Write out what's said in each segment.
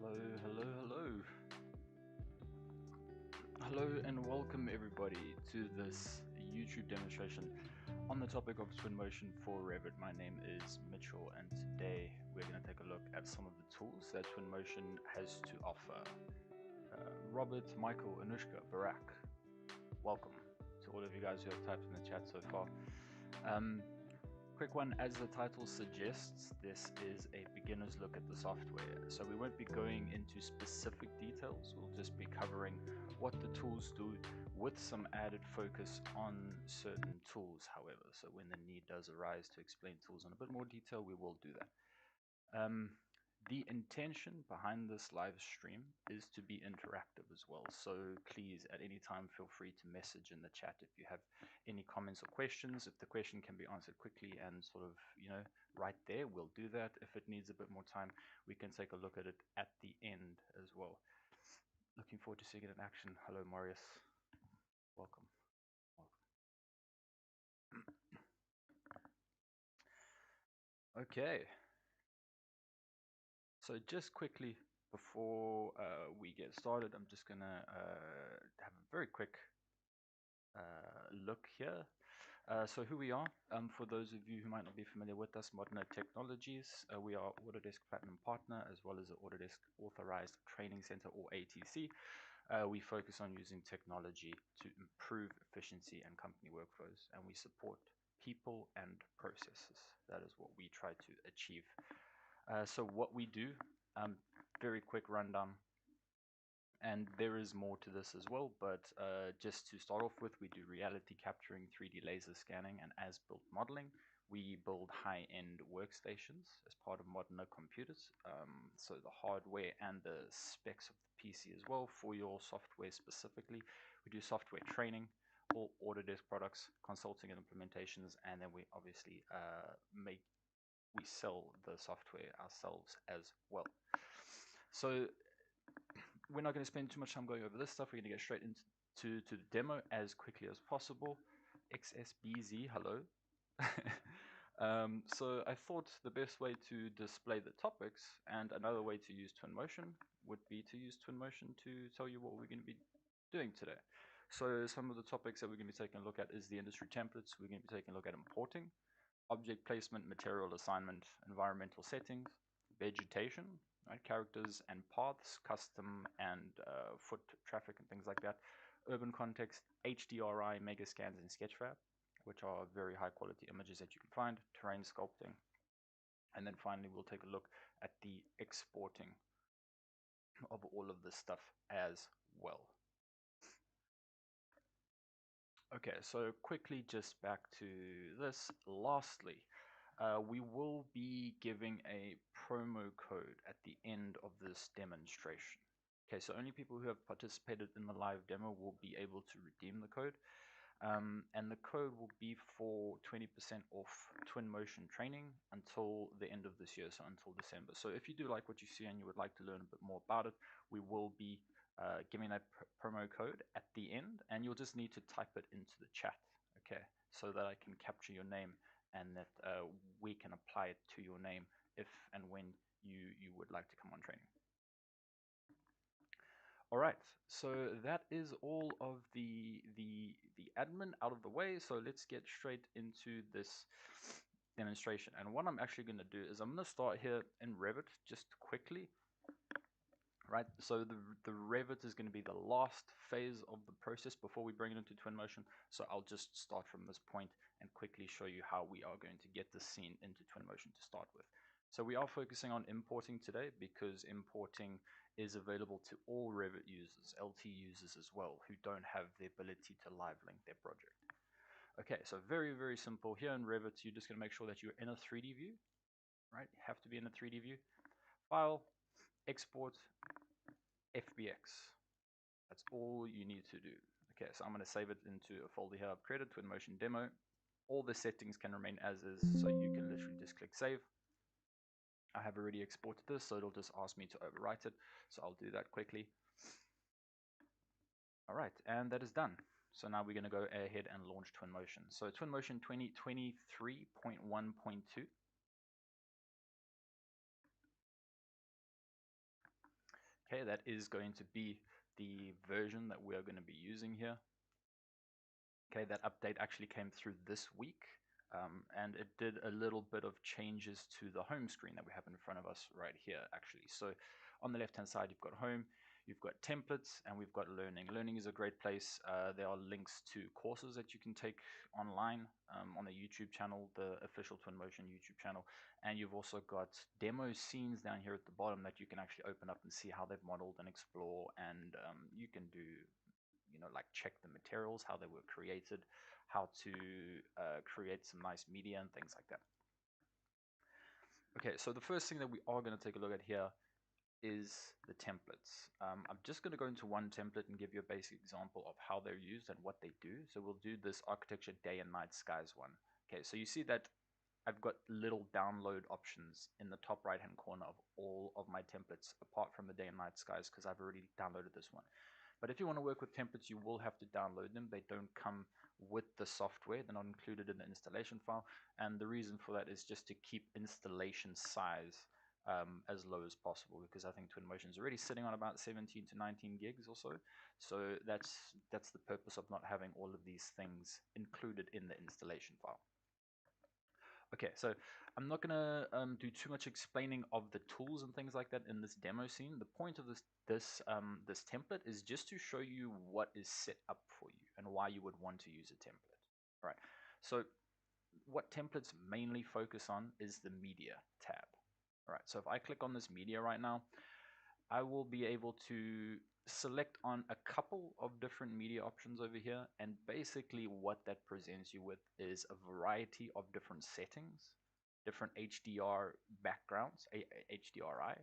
Hello, hello, hello. Hello and welcome everybody to this YouTube demonstration on the topic of Twinmotion for Revit. My name is Mitchell and today we're going to take a look at some of the tools that Twinmotion has to offer. Robert, Michael, Anushka, Barak, welcome to all of you guys who have typed in the chat so far. Quick one, as the title suggests, this is a beginner's look at the software. So we won't be going into specific details, we'll just be covering what the tools do with some added focus on certain tools, however. So when the need does arise to explain tools in a bit more detail, we will do that. The intention behind this live stream is to be interactive as well. So please, at any time, feel free to message in the chat if you have any comments or questions. If the question can be answered quickly and sort of, right there, we'll do that. If it needs a bit more time, we can take a look at it at the end as well. Looking forward to seeing it in action. Hello, Marius. Welcome. Okay. So just quickly before we get started, I'm just going to have a very quick look here. So who we are, for those of you who might not be familiar with us, Modern Technologies, we are Autodesk Platinum Partner as well as the Autodesk Authorized Training Center, or ATC. We focus on using technology to improve efficiency and company workflows, and we support people and processes. That is what we try to achieve. So what we do, very quick rundown, and there is more to this as well, but just to start off with, we do reality capturing, 3D laser scanning, and as-built modeling. We build high-end workstations as part of modern computers, so the hardware and the specs of the PC as well for your software specifically. We do software training, all Autodesk products, consulting and implementations, and then we obviously we sell the software ourselves as well. So we're not going to spend too much time going over this stuff. We're going to get straight into the demo as quickly as possible. XSBZ, hello. So I thought the best way to display the topics and another way to use Twinmotion would be to use Twinmotion to tell you what we're going to be doing today. So some of the topics that we're going to be taking a look at is the industry templates. We're going to be taking a look at importing, object placement, material assignment, environmental settings, vegetation, right, characters and paths, custom and foot traffic and things like that, urban context, HDRI, Megascans, and Sketchfab, which are very high quality images that you can find, terrain sculpting, and then finally we'll take a look at the exporting of all of this stuff as well. Okay, so quickly just back to this. Lastly, we will be giving a promo code at the end of this demonstration. Okay, so only people who have participated in the live demo will be able to redeem the code. And the code will be for 20% off Twinmotion Training until the end of this year, so until December. So if you do like what you see and you would like to learn a bit more about it, we will be giving that promo code at the end, and you'll just need to type it into the chat, okay, so that I can capture your name and that we can apply it to your name if and when you would like to come on training. All right, so that is all of the admin out of the way. So let's get straight into this demonstration. And what I'm actually going to do is I'm going to start here in Revit just quickly. Right, so the Revit is going to be the last phase of the process before we bring it into Twinmotion. So I'll just start from this point and quickly show you how we are going to get the scene into Twinmotion to start with. So we are focusing on importing today because importing is available to all Revit users, LT users as well, who don't have the ability to live link their project. Okay, so very, very simple. Here in Revit, you're just going to make sure that you're in a 3D view, right? You have to be in a 3D view. File, export, FBX. That's all you need to do. Okay, so I'm going to save it into a folder here I've created, Twinmotion demo. All the settings can remain as is, so you can literally just click save. I have already exported this, so it'll just ask me to overwrite it. So I'll do that quickly. All right, and that is done. So now we're going to go ahead and launch Twinmotion. So Twinmotion 2023.1.2. Okay, that is going to be the version that we are going to be using here. Okay, that update actually came through this week, and it did a little bit of changes to the home screen that we have in front of us right here, actually. So on the left hand side, you've got home, you've got templates, and we've got learning. Learning is a great place. There are links to courses that you can take online on the YouTube channel, the official Twinmotion YouTube channel, and you've also got demo scenes down here at the bottom that you can actually open up and see how they've modeled and explore, and you can do, like check the materials, how they were created, how to create some nice media and things like that. Okay, so the first thing that we are going to take a look at here is the templates. I'm just going to go into one template and give you a basic example of how they're used and what they do. So we'll do this architecture day and night skies one. Okay, so you see that I've got little download options in the top right hand corner of all of my templates, apart from the day and night skies, because I've already downloaded this one. But if you want to work with templates, you will have to download them. They don't come with the software. They're not included in the installation file. And the reason for that is just to keep installation size as low as possible, because I think Twinmotion is already sitting on about 17 to 19 gigs or so. So that's the purpose of not having all of these things included in the installation file. Okay, so I'm not gonna do too much explaining of the tools and things like that in this demo scene. The point of this template is just to show you what is set up for you and why you would want to use a template. All right, so what templates mainly focus on is the media tab. All right, so if I click on this media right now, I will be able to select on a couple of different media options over here, and basically what that presents you with is a variety of different settings, different HDR backgrounds, HDRI.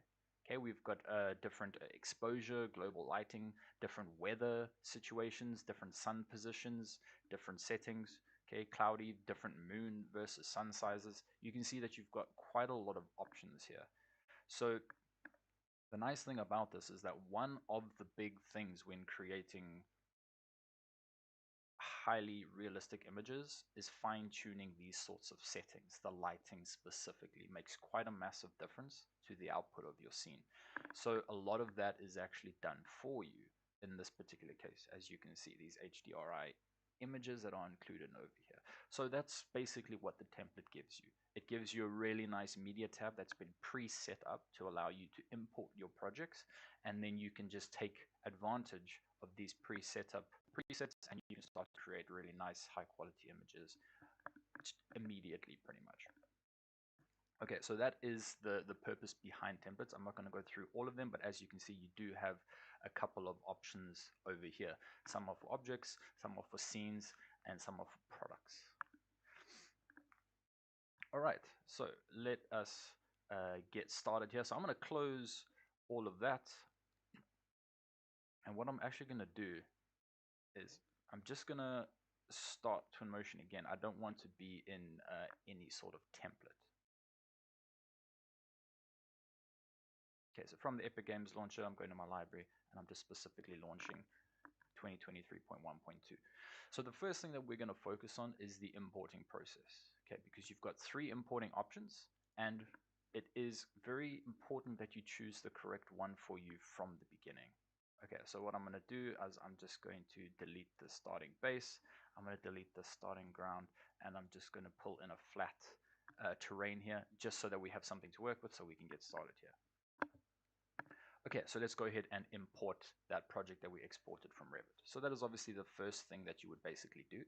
Okay, we've got different exposure, global lighting, different weather situations, different sun positions, different settings. Okay, cloudy, different moon versus sun sizes. You can see that you've got quite a lot of options here. So the nice thing about this is that one of the big things when creating highly realistic images is fine-tuning these sorts of settings. The lighting specifically makes quite a massive difference to the output of your scene. So a lot of that is actually done for you in this particular case. As you can see, these HDRI images that are included over here. So that's basically what the template gives you. It gives you a really nice media tab that's been pre-set up to allow you to import your projects, and then you can just take advantage of these pre-set up presets and you can start to create really nice high quality images immediately, pretty much. Okay, so that is the purpose behind templates. I'm not going to go through all of them, but as you can see, you do have a couple of options over here. Some are for objects, some are for scenes, and some are for products. All right, so let us get started here. So I'm going to close all of that. And what I'm actually going to do is I'm just going to start Twinmotion again. I don't want to be in any sort of template. Okay, so from the Epic Games launcher, I'm going to my library, and I'm just specifically launching 2023.1.2. So the first thing that we're going to focus on is the importing process, okay, because you've got 3 importing options, and it is very important that you choose the correct one for you from the beginning. Okay, so what I'm going to do is I'm just going to delete the starting base, I'm going to delete the starting ground, and I'm just going to pull in a flat terrain here, just so that we have something to work with so we can get started here. Okay, so let's go ahead and import that project that we exported from Revit. So that is obviously the first thing that you would basically do.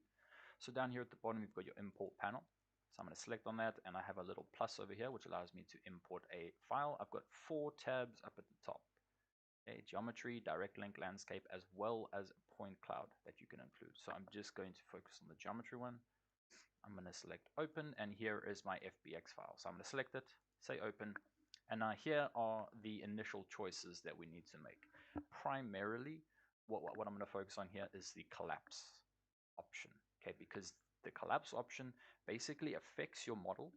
So down here at the bottom, you've got your import panel. So I'm going to select on that, and I have a little plus over here, which allows me to import a file. I've got 4 tabs up at the top. Okay, geometry, direct link, landscape, as well as a point cloud that you can include. So I'm just going to focus on the geometry one. I'm going to select open, and here is my FBX file. So I'm going to select it, say open. And now here are the initial choices that we need to make. Primarily, what I'm going to focus on here is the collapse option, okay? Because the collapse option basically affects your model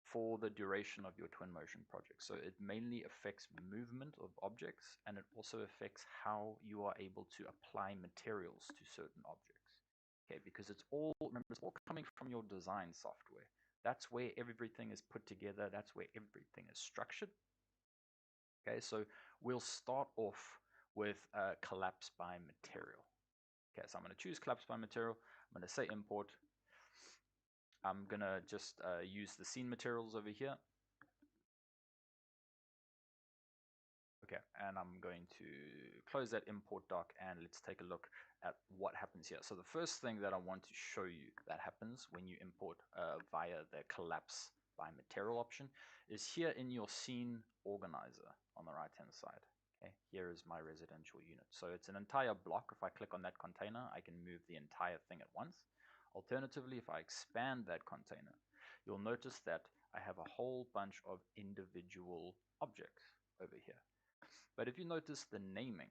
for the duration of your Twinmotion project. So it mainly affects movement of objects, and it also affects how you are able to apply materials to certain objects, okay? Because it's all, remember, it's all coming from your design software. That's where everything is put together. That's where everything is structured. Okay, so we'll start off with collapse by material. Okay, so I'm going to choose collapse by material. I'm going to say import. I'm going to just use the scene materials over here. Okay, and I'm going to close that import doc and let's take a look at what happens here. So the first thing that I want to show you that happens when you import via the collapse by material option is here in your scene organizer on the right hand side. Okay, here is my residential unit. So it's an entire block. If I click on that container, I can move the entire thing at once. Alternatively, if I expand that container, you'll notice that I have a whole bunch of individual objects over here. But if you notice the naming,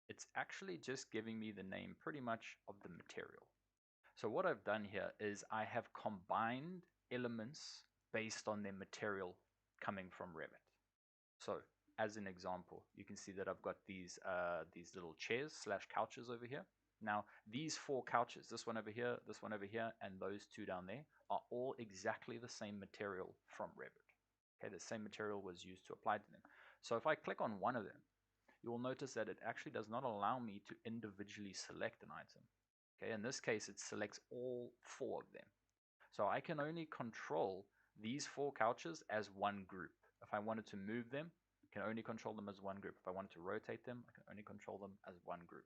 it's actually just giving me the name pretty much of the material. So what I've done here is I have combined elements based on their material coming from Revit. So as an example, you can see that I've got these little chairs / couches over here. Now these 4 couches, this one over here, and those 2 down there, are all exactly the same material from Revit. Okay, the same material was used to apply to them. So if I click on one of them, you will notice that it actually does not allow me to individually select an item. Okay, in this case, it selects all 4 of them. So I can only control these 4 couches as one group. If I wanted to move them, I can only control them as one group. If I wanted to rotate them, I can only control them as one group.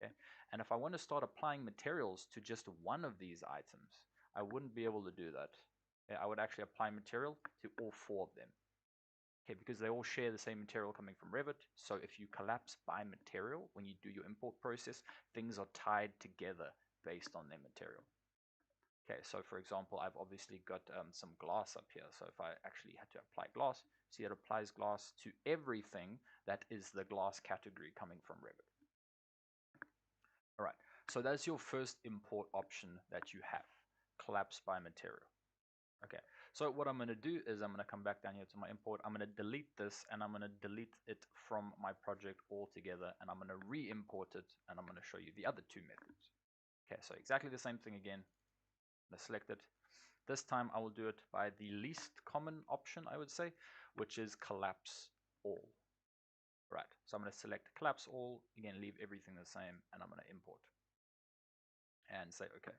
Okay? And if I want to start applying materials to just one of these items, I wouldn't be able to do that. Okay? I would actually apply material to all 4 of them. Okay, because they all share the same material coming from Revit. So if you collapse by material, when you do your import process, things are tied together based on their material. Okay, so for example, I've obviously got some glass up here. So if I actually had to apply glass, see it applies glass to everything that is the glass category coming from Revit. All right, so that's your first import option that you have, collapse by material. Okay, so what I'm going to do is I'm going to come back down here to my import. I'm going to delete this and I'm going to delete it from my project altogether, and I'm going to re-import it, and I'm going to show you the other 2 methods. Okay, so exactly the same thing again. I'm going to select it. This time I will do it by the least common option, I would say, which is collapse all. Right, so I'm going to select collapse all, again leave everything the same, and I'm going to import and say okay.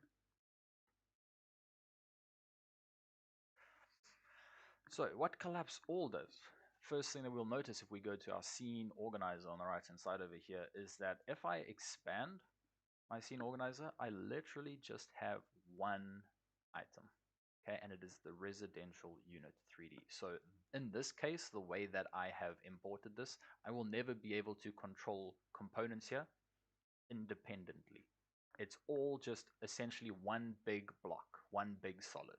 So what collapse all does, first thing that we'll notice if we go to our scene organizer on the right hand side over here, is that if I expand my scene organizer, I literally just have one item. Okay, and it is the residential unit 3D. So in this case, the way that I have imported this, I will never be able to control components here independently. It's all just essentially one big block, one big solid.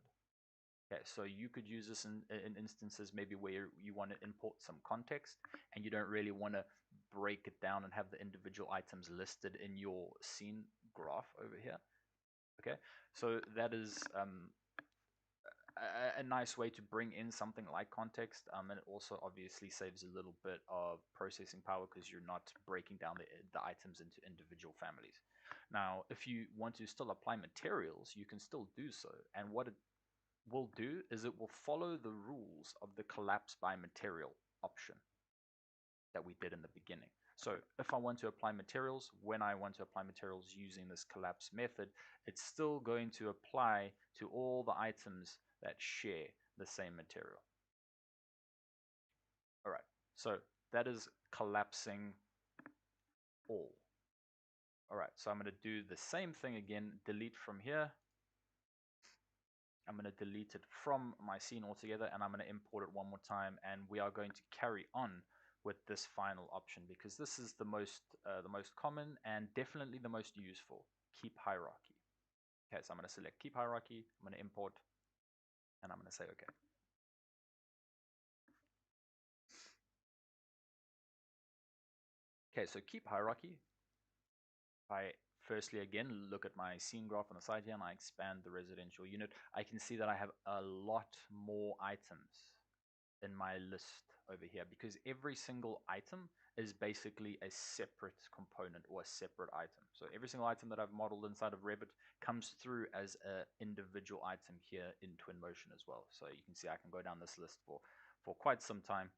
Okay, so you could use this in instances maybe where you want to import some context and you don't really want to break it down and have the individual items listed in your scene graph over here. Okay, so that is a nice way to bring in something like context, and it also obviously saves a little bit of processing power because you're not breaking down the items into individual families. Now, if you want to still apply materials, you can still do so, and what it will do is it will follow the rules of the collapse by material option that we did in the beginning. So if I want to apply materials, when I want to apply materials using this collapse method, it's still going to apply to all the items that share the same material. All right, so that is collapsing all. All right, so I'm going to do the same thing again, delete from here. I'm going to delete it from my scene altogether, and I'm going to import it one more time, and we are going to carry on with this final option because this is the most common and definitely the most useful. Keep hierarchy. Okay, so I'm going to select keep hierarchy. I'm going to import, and I'm going to say okay. Okay, so keep hierarchy. I firstly again look at my scene graph on the side here and I expand the residential unit. I can see that I have a lot more items in my list over here because every single item is basically a separate component or a separate item. So every single item that I've modeled inside of Revit comes through as an individual item here in Twinmotion as well. So you can see I can go down this list for quite some time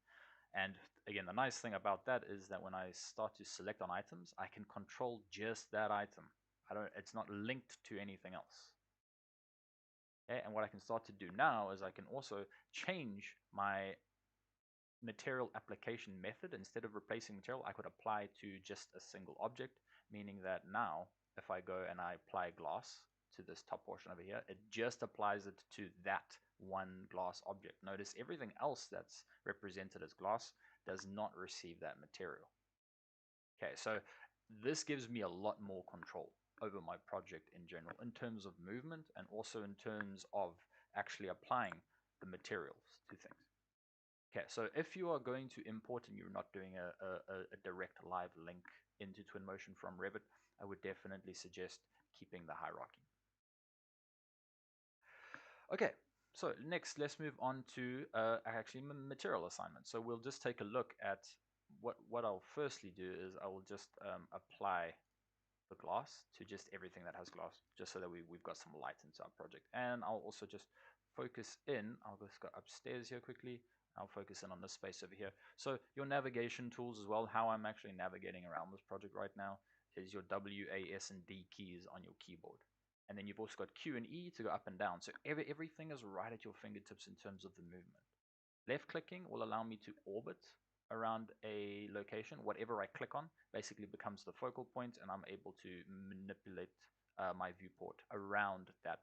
And again, the nice thing about that is that when I start to select on items, I can control just that item. It's not linked to anything else. Okay? And what I can start to do now is I can also change my material application method. Instead of replacing material, I could apply to just a single object, meaning that now if I go and I apply glass to this top portion over here, it just applies it to that one glass object. Notice everything else that's represented as glass does not receive that material. Okay, so this gives me a lot more control over my project in general, in terms of movement and also in terms of actually applying the materials to things. Okay, so if you are going to import and you're not doing a direct live link into Twinmotion from Revit, I would definitely suggest keeping the hierarchy. Okay, so next let's move on to actually material assignment. So we'll just take a look at what I'll firstly do is I will just apply the glass to just everything that has glass, just so that we've got some light into our project. And I'll also just focus in, I'll just go upstairs here quickly, I'll focus in on this space over here. So your navigation tools as well, how I'm actually navigating around this project right now is your W, A, S, and D keys on your keyboard. And then you've also got Q and E to go up and down. So everything is right at your fingertips in terms of the movement. Left clicking will allow me to orbit around a location. Whatever I click on basically becomes the focal point, and I'm able to manipulate my viewport around that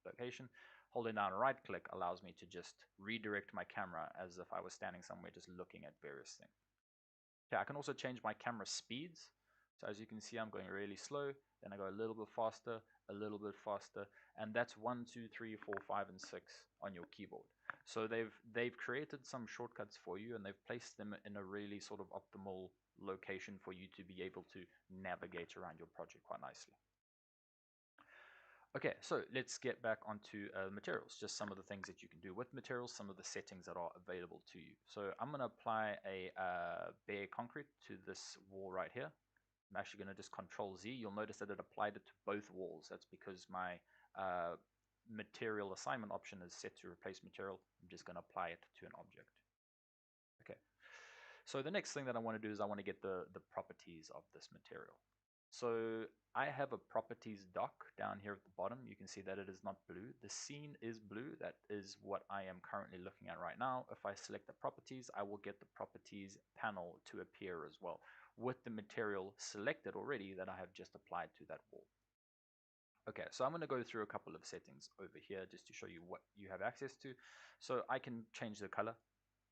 location. Holding down right click allows me to just redirect my camera as if I was standing somewhere just looking at various things. Okay, I can also change my camera speeds. So as you can see, I'm going really slow, then I go a little bit faster, and that's 1, 2, 3, 4, 5, and 6 on your keyboard. So they've created some shortcuts for you, and they've placed them in a really sort of optimal location for you to be able to navigate around your project quite nicely. Okay, so let's get back onto materials, just some of the things that you can do with materials, some of the settings that are available to you. So I'm going to apply a bare concrete to this wall right here. I'm actually going to just Control Z. You'll notice that it applied it to both walls. That's because my material assignment option is set to replace material. I'm just going to apply it to an object. Okay. So the next thing that I want to do is I want to get the properties of this material. So I have a properties dock down here at the bottom. You can see that it is not blue. The scene is blue. That is what I am currently looking at right now. If I select the properties, I will get the properties panel to appear as well, with the material selected already that I have just applied to that wall. Okay, so I'm going to go through a couple of settings over here just to show you what you have access to. So I can change the color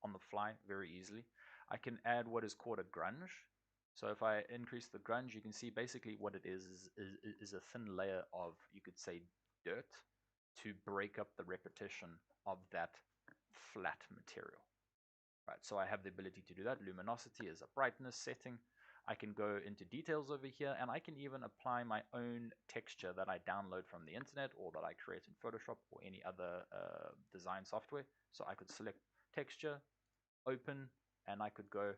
on the fly very easily. I can add what is called a grunge. So if I increase the grunge, you can see basically what it is a thin layer of, you could say, dirt to break up the repetition of that flat material. Right, so I have the ability to do that. Luminosity is a brightness setting. I can go into details over here, and I can even apply my own texture that I download from the internet or that I create in Photoshop or any other design software. So I could select texture, open, and I could go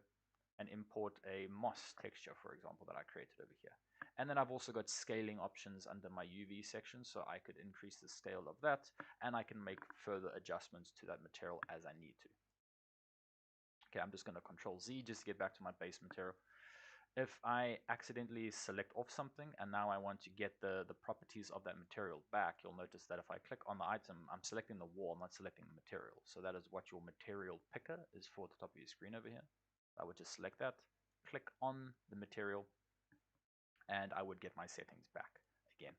and import a moss texture, for example, that I created over here. And then I've also got scaling options under my UV section, so I could increase the scale of that, and I can make further adjustments to that material as I need to. Okay, I'm just going to Control Z just to get back to my base material. If I accidentally select off something and now I want to get the properties of that material back, you'll notice that if I click on the item, I'm selecting the wall, not selecting the material. So that is what your material picker is for at the top of your screen over here. I would just select that, click on the material, and I would get my settings back again.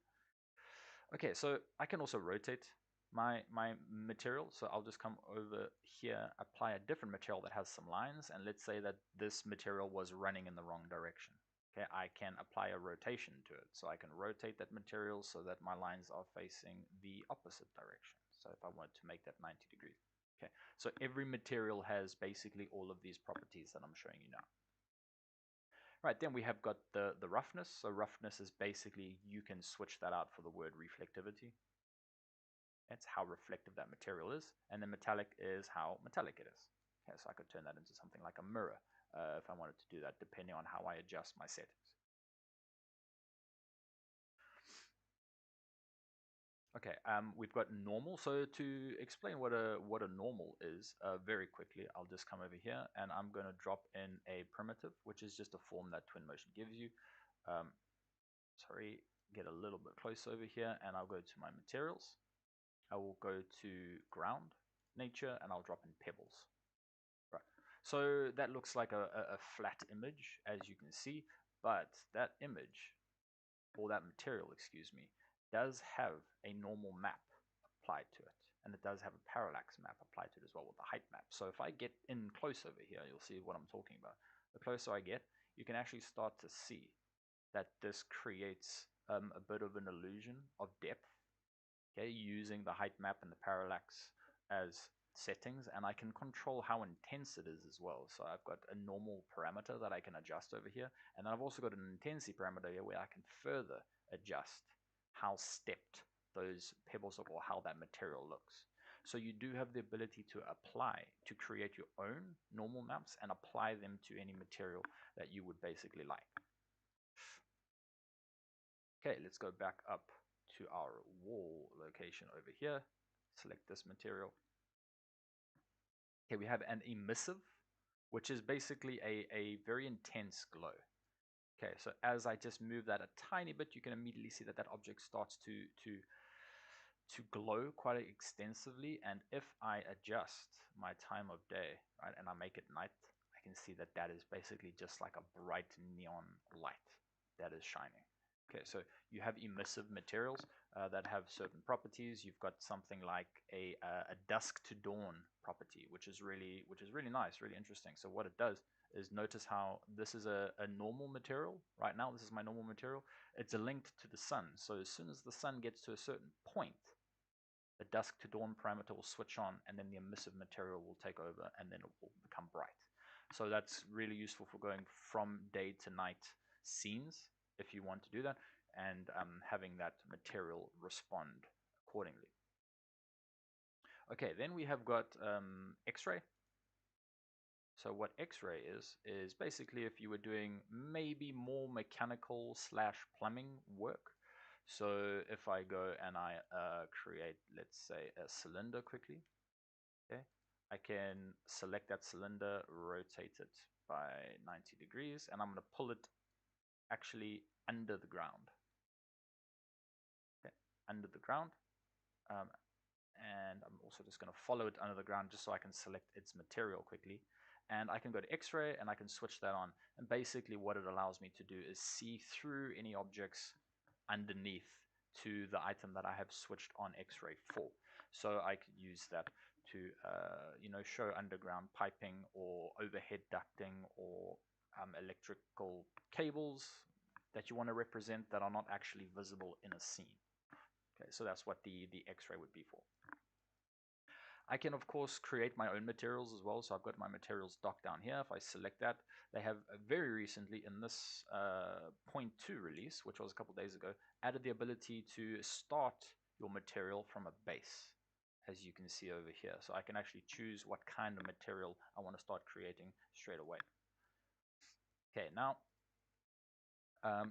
Okay, so I can also rotate my material. So I'll just come over here, apply a different material that has some lines, and let's say that this material was running in the wrong direction. Okay, I can apply a rotation to it. So I can rotate that material so that my lines are facing the opposite direction. So if I wanted to make that 90 degrees. Okay, so every material has basically all of these properties that I'm showing you now. Right, then we have got the roughness. So roughness is basically, you can switch that out for the word reflectivity. That's how reflective that material is. And then metallic is how metallic it is. Okay, so I could turn that into something like a mirror if I wanted to do that, depending on how I adjust my settings. Okay, we've got normal. So to explain what a normal is, very quickly, I'll just come over here and I'm going to drop in a primitive, which is just a form that Twinmotion gives you. Um, sorry, get a little bit close over here, and I'll go to my materials. I will go to ground, nature, and I'll drop in pebbles. Right. So that looks like a flat image, as you can see, but that image, or that material, excuse me, does have a normal map applied to it, and it does have a parallax map applied to it as well with the height map. So if I get in close over here, you'll see what I'm talking about. The closer I get, you can actually start to see that this creates a bit of an illusion of depth, okay, using the height map and the parallax as settings, and I can control how intense it is as well. So I've got a normal parameter that I can adjust over here, and then I've also got an intensity parameter here where I can further adjust how stepped those pebbles are or how that material looks. So you do have the ability to create your own normal maps and apply them to any material that you would basically like. Okay, let's go back up to our wall location over here. Select this material. Okay, we have an emissive, which is basically a very intense glow. Okay, so as I just move that a tiny bit, you can immediately see that that object starts to glow quite extensively. And if I adjust my time of day, right, and I make it night, I can see that that is basically just like a bright neon light that is shining. Okay, so you have emissive materials that have certain properties. You've got something like a dusk to dawn property, which is really nice, really interesting. So what it does is, notice how this is a normal material. Right now, this is my normal material. It's linked to the sun. So as soon as the sun gets to a certain point, the dusk to dawn parameter will switch on, and then the emissive material will take over, and then it will become bright. So that's really useful for going from day to night scenes, if you want to do that, and having that material respond accordingly. Okay, then we have got X-ray. So what X-ray is basically if you were doing maybe more mechanical / plumbing work. So if I go and I create, let's say, a cylinder quickly, okay, I can select that cylinder, rotate it by 90 degrees, and I'm going to pull it actually under the ground. Okay, under the ground. And I'm also just going to follow it under the ground just so I can select its material quickly. And I can go to X-ray and I can switch that on. And basically what it allows me to do is see through any objects underneath to the item that I have switched on X-ray for. So I could use that to show underground piping or overhead ducting or electrical cables that you want to represent that are not actually visible in a scene. Okay, so that's what the X-ray would be for. I can, of course, create my own materials as well. So I've got my materials dock down here. If I select that, they have very recently in this 0.2 release, which was a couple days ago, added the ability to start your material from a base, as you can see over here. So I can actually choose what kind of material I want to start creating straight away. Okay, now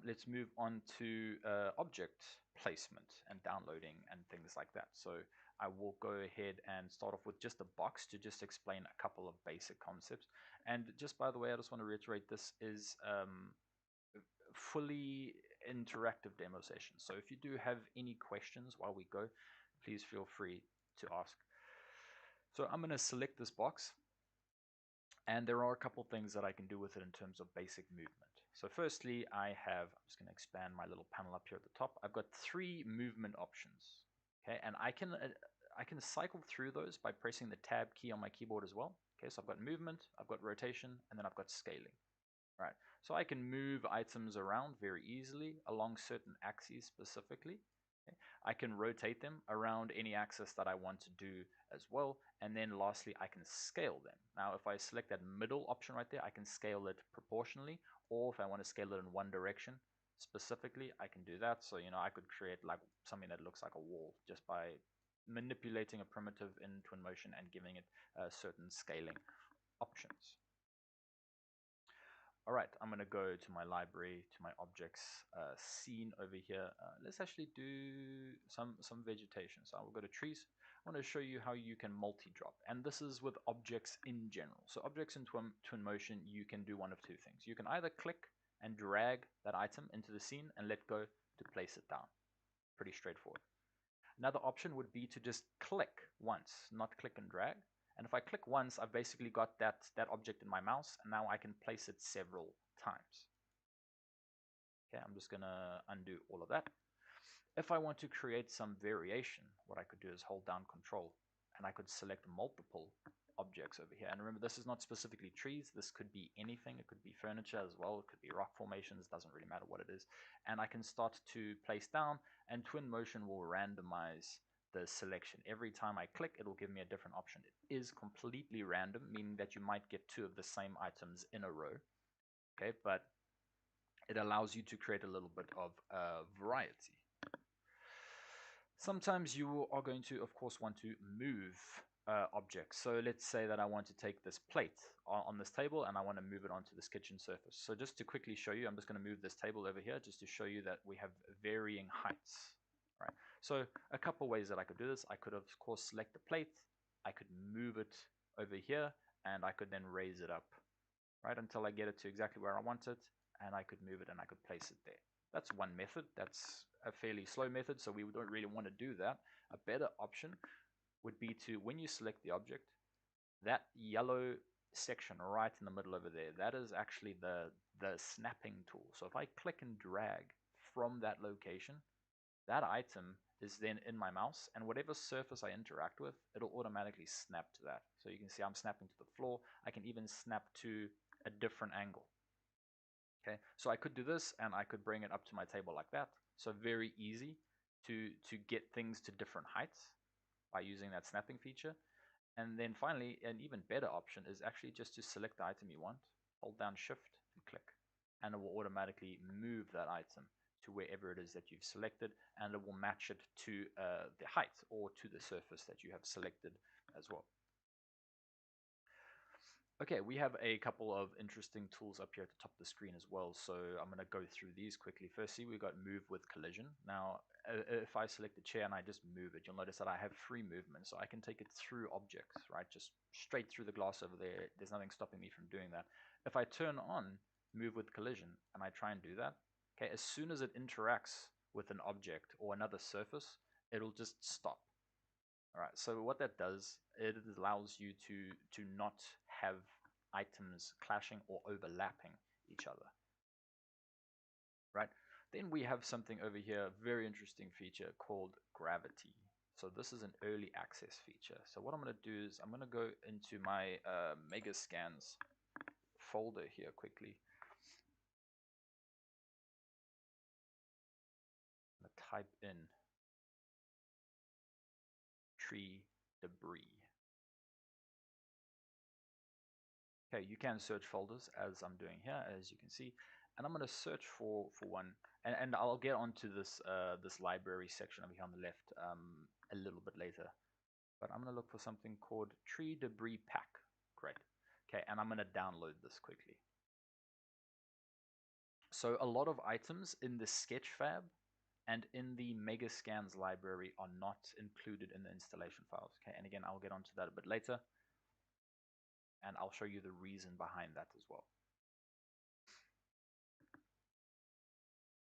let's move on to object placement and downloading and things like that. So I will go ahead and start off with just a box to just explain a couple of basic concepts. And just by the way, I just want to reiterate, this is fully interactive demo session. So if you do have any questions while we go, please feel free to ask. So I'm going to select this box, and there are a couple things that I can do with it in terms of basic movement. So firstly, I'm just going to expand my little panel up here at the top. I've got 3 movement options. Okay, and I can cycle through those by pressing the tab key on my keyboard as well. Okay, so I've got movement, I've got rotation, and then I've got scaling. Right, so I can move items around very easily along certain axes specifically. Okay. I can rotate them around any axis that I want to do as well. And then lastly, I can scale them. Now, if I select that middle option right there, I can scale it proportionally, or if I want to scale it in one direction specifically, I can do that. So, I could create like something that looks like a wall just by manipulating a primitive in Twinmotion and giving it certain scaling options. All right, I'm going to go to my library, to my objects scene over here. Let's actually do some vegetation. So I will go to trees. I want to show you how you can multi-drop. And this is with objects in general. So objects in Twinmotion, you can do one of two things. You can either click and drag that item into the scene and let go to place it down. Pretty straightforward. Another option would be to just click once, not click and drag. And if I click once, I've basically got that object in my mouse, and now I can place it several times. Okay, I'm just going to undo all of that. If I want to create some variation, what I could do is hold down Control, and I could select multiple objects over here. And remember, this is not specifically trees. This could be anything. It could be furniture as well. It could be rock formations. Doesn't really matter what it is. And I can start to place down, and Twinmotion will randomize the selection. Every time I click, it will give me a different option. It is completely random, meaning that you might get two of the same items in a row. Okay, but it allows you to create a little bit of variety. Sometimes you are going to, of course, want to move objects. So let's say that I want to take this plate on this table and I want to move it onto this kitchen surface. So just to quickly show you, I'm just going to move this table over here just to show you that we have varying heights. Right. So a couple ways that I could do this. I could, of course, select the plate. I could move it over here, and I could then raise it up, right, until I get it to exactly where I want it, and I could move it and I could place it there. That's one method. That's a fairly slow method, so we don't really want to do that. A better option would be to, when you select the object, that yellow section right in the middle over there, that is actually the snapping tool. So if I click and drag from that location, that item is then in my mouse, and whatever surface I interact with, it'll automatically snap to that. So you can see I'm snapping to the floor. I can even snap to a different angle. Okay, so I could do this, and I could bring it up to my table like that. So very easy to get things to different heights by using that snapping feature. And then finally, an even better option is actually just to select the item you want, hold down Shift and click, and it will automatically move that item to wherever it is that you've selected, and it will match it to the height or to the surface that you have selected as well. Okay, we have a couple of interesting tools up here at the top of the screen as well, so I'm going to go through these quickly. Firstly, we've got Move with Collision. Now, if I select the chair and I just move it, you'll notice that I have free movement, so I can take it through objects, right? Just straight through the glass over there. There's nothing stopping me from doing that. If I turn on Move with Collision and I try and do that, okay, as soon as it interacts with an object or another surface, it'll just stop. All right, so what that does, it allows you to not have items clashing or overlapping each other. Right? Then we have something over here, very interesting feature called gravity. So this is an early access feature. So what I'm going to do is I'm going to go into my Megascans folder here quickly. I'm going to type in tree debris. Okay, you can search folders as I'm doing here, as you can see, and I'm going to search for one, and I'll get onto this this library section over here on the left a little bit later. But I'm going to look for something called Tree Debris Pack. Great. Okay, and I'm going to download this quickly. So a lot of items in the Sketchfab and in the Megascans library are not included in the installation files. Okay, and again, I'll get onto that a bit later, and I'll show you the reason behind that as well.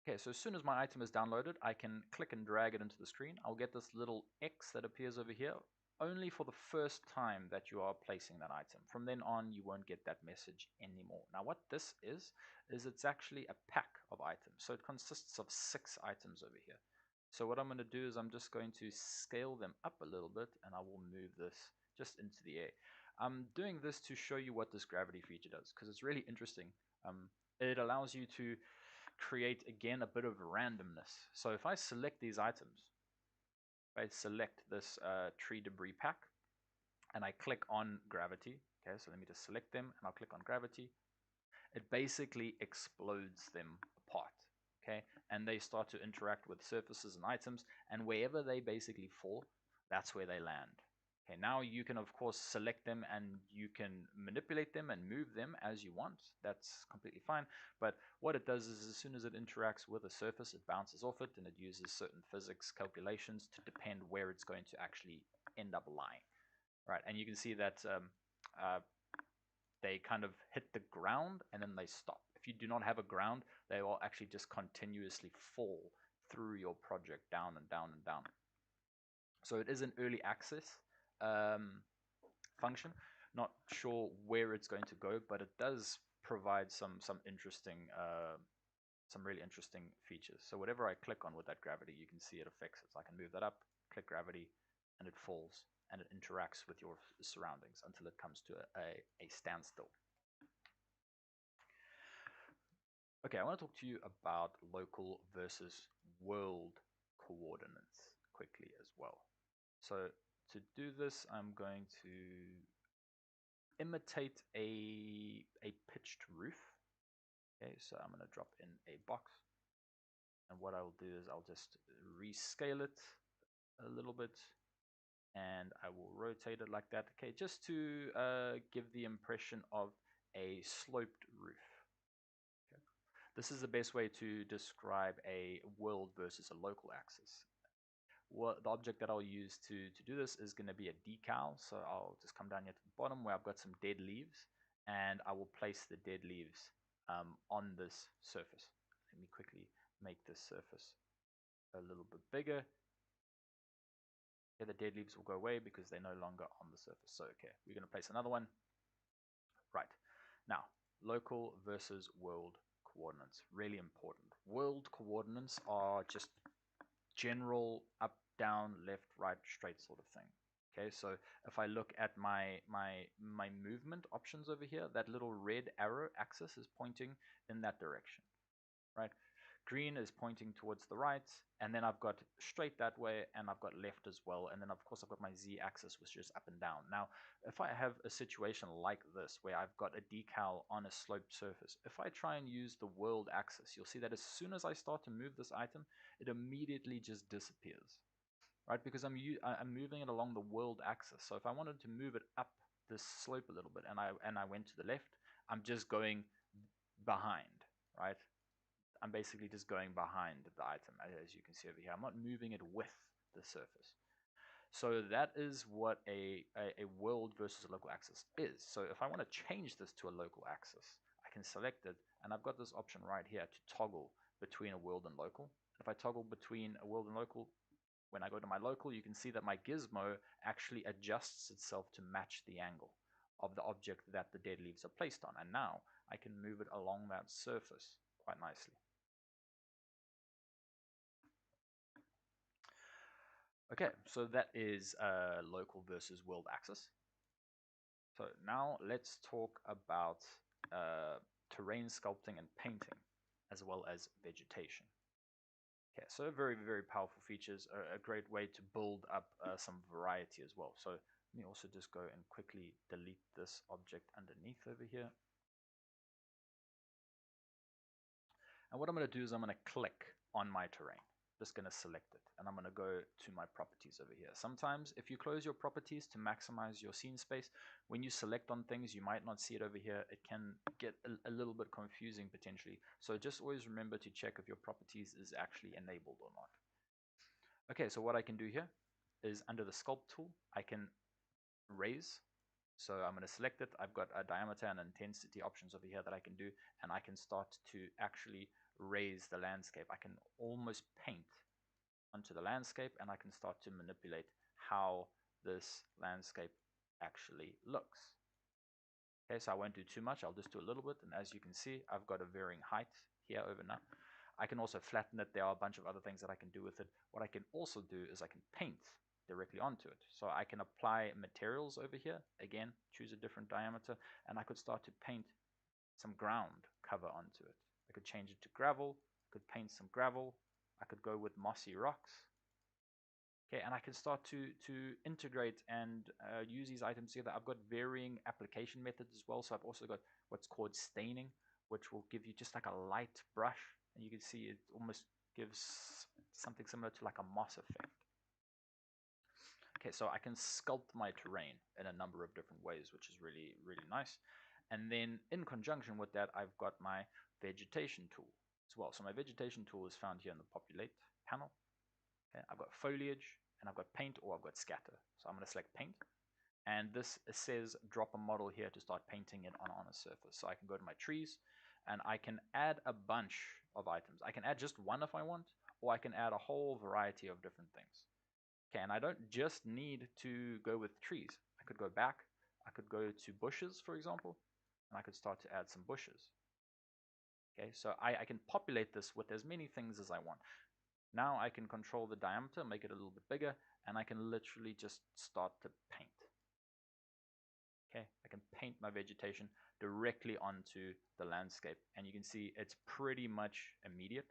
Okay, so as soon as my item is downloaded, I can click and drag it into the screen. I'll get this little X that appears over here only for the first time that you are placing that item. From then on, you won't get that message anymore. Now, what this is it's actually a pack of items. So it consists of 6 items over here. So what I'm going to do is I'm just going to scale them up a little bit, and I will move this just into the air. I'm doing this to show you what this gravity feature does, because it's really interesting. It allows you to create, again, a bit of randomness. So if I select these items, if I select this tree debris pack, and I click on gravity, okay, so let me just select them, and I'll click on gravity, it basically explodes them apart, okay, and they start to interact with surfaces and items, and wherever they basically fall, that's where they land. Okay, now you can of course select them and you can manipulate them and move them as you want. That's completely fine. But what it does is as soon as it interacts with a surface, it bounces off it and it uses certain physics calculations to depend where it's going to actually end up lying. Right, and you can see that they kind of hit the ground and then they stop. If you do not have a ground, they will actually just continuously fall through your project down and down and down. So it is an early access function. Not sure where it's going to go, but it does provide some really interesting features. So whatever I click on with that gravity, you can see it affects it. So I can move that up, click gravity, and it falls, and it interacts with your surroundings until it comes to a standstill. Okay, I want to talk to you about local versus world coordinates quickly as well. So to do this, I'm going to imitate a pitched roof. Okay, so I'm going to drop in a box, and what I'll do is I'll just rescale it a little bit, and I will rotate it like that. Okay, just to give the impression of a sloped roof. Okay. This is the best way to describe a world versus a local axis. The object that I'll use to do this is going to be a decal. So I'll just come down here to the bottom where I've got some dead leaves, and I will place the dead leaves on this surface. Let me quickly make this surface a little bit bigger. Okay, the dead leaves will go away because they're no longer on the surface. So okay, we're going to place another one. Right, now local versus world coordinates, really important. World coordinates are just general up, down, left, right, straight sort of thing. Okay, so if I look at my movement options over here, that little red arrow axis is pointing in that direction, right? Green is pointing towards the right, and then I've got straight that way, and I've got left as well, and then of course I've got my z-axis, which is up and down. Now, if I have a situation like this, where I've got a decal on a sloped surface, if I try and use the world axis, you'll see that as soon as I start to move this item, it immediately just disappears, right? Because I'm moving it along the world axis. So if I wanted to move it up this slope a little bit, and I went to the left, I'm just going behind, right? I'm basically just going behind the item, as you can see over here. I'm not moving it with the surface. So that is what a world versus a local axis is. So if I want to change this to a local axis, I can select it, and I've got this option right here to toggle between a world and local. If I toggle between a world and local, when I go to my local, you can see that my gizmo actually adjusts itself to match the angle of the object that the dead leaves are placed on. And now I can move it along that surface quite nicely. Okay, so that is local versus world axis. So now let's talk about terrain sculpting and painting, as well as vegetation. Okay, so very, very powerful features, a great way to build up some variety as well. So let me also just go and quickly delete this object underneath over here. And what I'm going to do is I'm going to click on my terrain. Just going to select it, and I'm going to go to my properties over here. Sometimes if you close your properties to maximize your scene space, when you select on things, you might not see it over here. It can get a little bit confusing potentially. So just always remember to check if your properties is actually enabled or not. Okay, so what I can do here is under the sculpt tool, I can raise. So I'm going to select it. I've got a diameter and intensity options over here that I can do, and I can start to actually raise the landscape. I can almost paint onto the landscape, and I can start to manipulate how this landscape actually looks. Okay, so I won't do too much. I'll just do a little bit, and as you can see, I've got a varying height here over now. I can also flatten it. There are a bunch of other things that I can do with it. What I can also do is I can paint directly onto it. So I can apply materials over here. Again, choose a different diameter, and I could start to paint some ground cover onto it. I could change it to gravel. I could paint some gravel. I could go with mossy rocks. Okay, and I can start to integrate and use these items together. I've got varying application methods as well. So I've also got what's called staining, which will give you just like a light brush, and you can see it almost gives something similar to like a moss effect. Okay, so I can sculpt my terrain in a number of different ways, which is really, really nice. And then in conjunction with that, I've got my vegetation tool as well. So my vegetation tool is found here in the populate panel. Okay, I've got foliage and I've got paint, or I've got scatter. So I'm going to select paint. And this says drop a model here to start painting it on a surface. So I can go to my trees and I can add a bunch of items. I can add just one if I want, or I can add a whole variety of different things. Okay, and I don't just need to go with trees. I could go back, I could go to bushes, for example, and I could start to add some bushes. Okay, so I can populate this with as many things as I want. Now I can control the diameter, make it a little bit bigger, and I can literally just start to paint. Okay, I can paint my vegetation directly onto the landscape, and you can see it's pretty much immediate.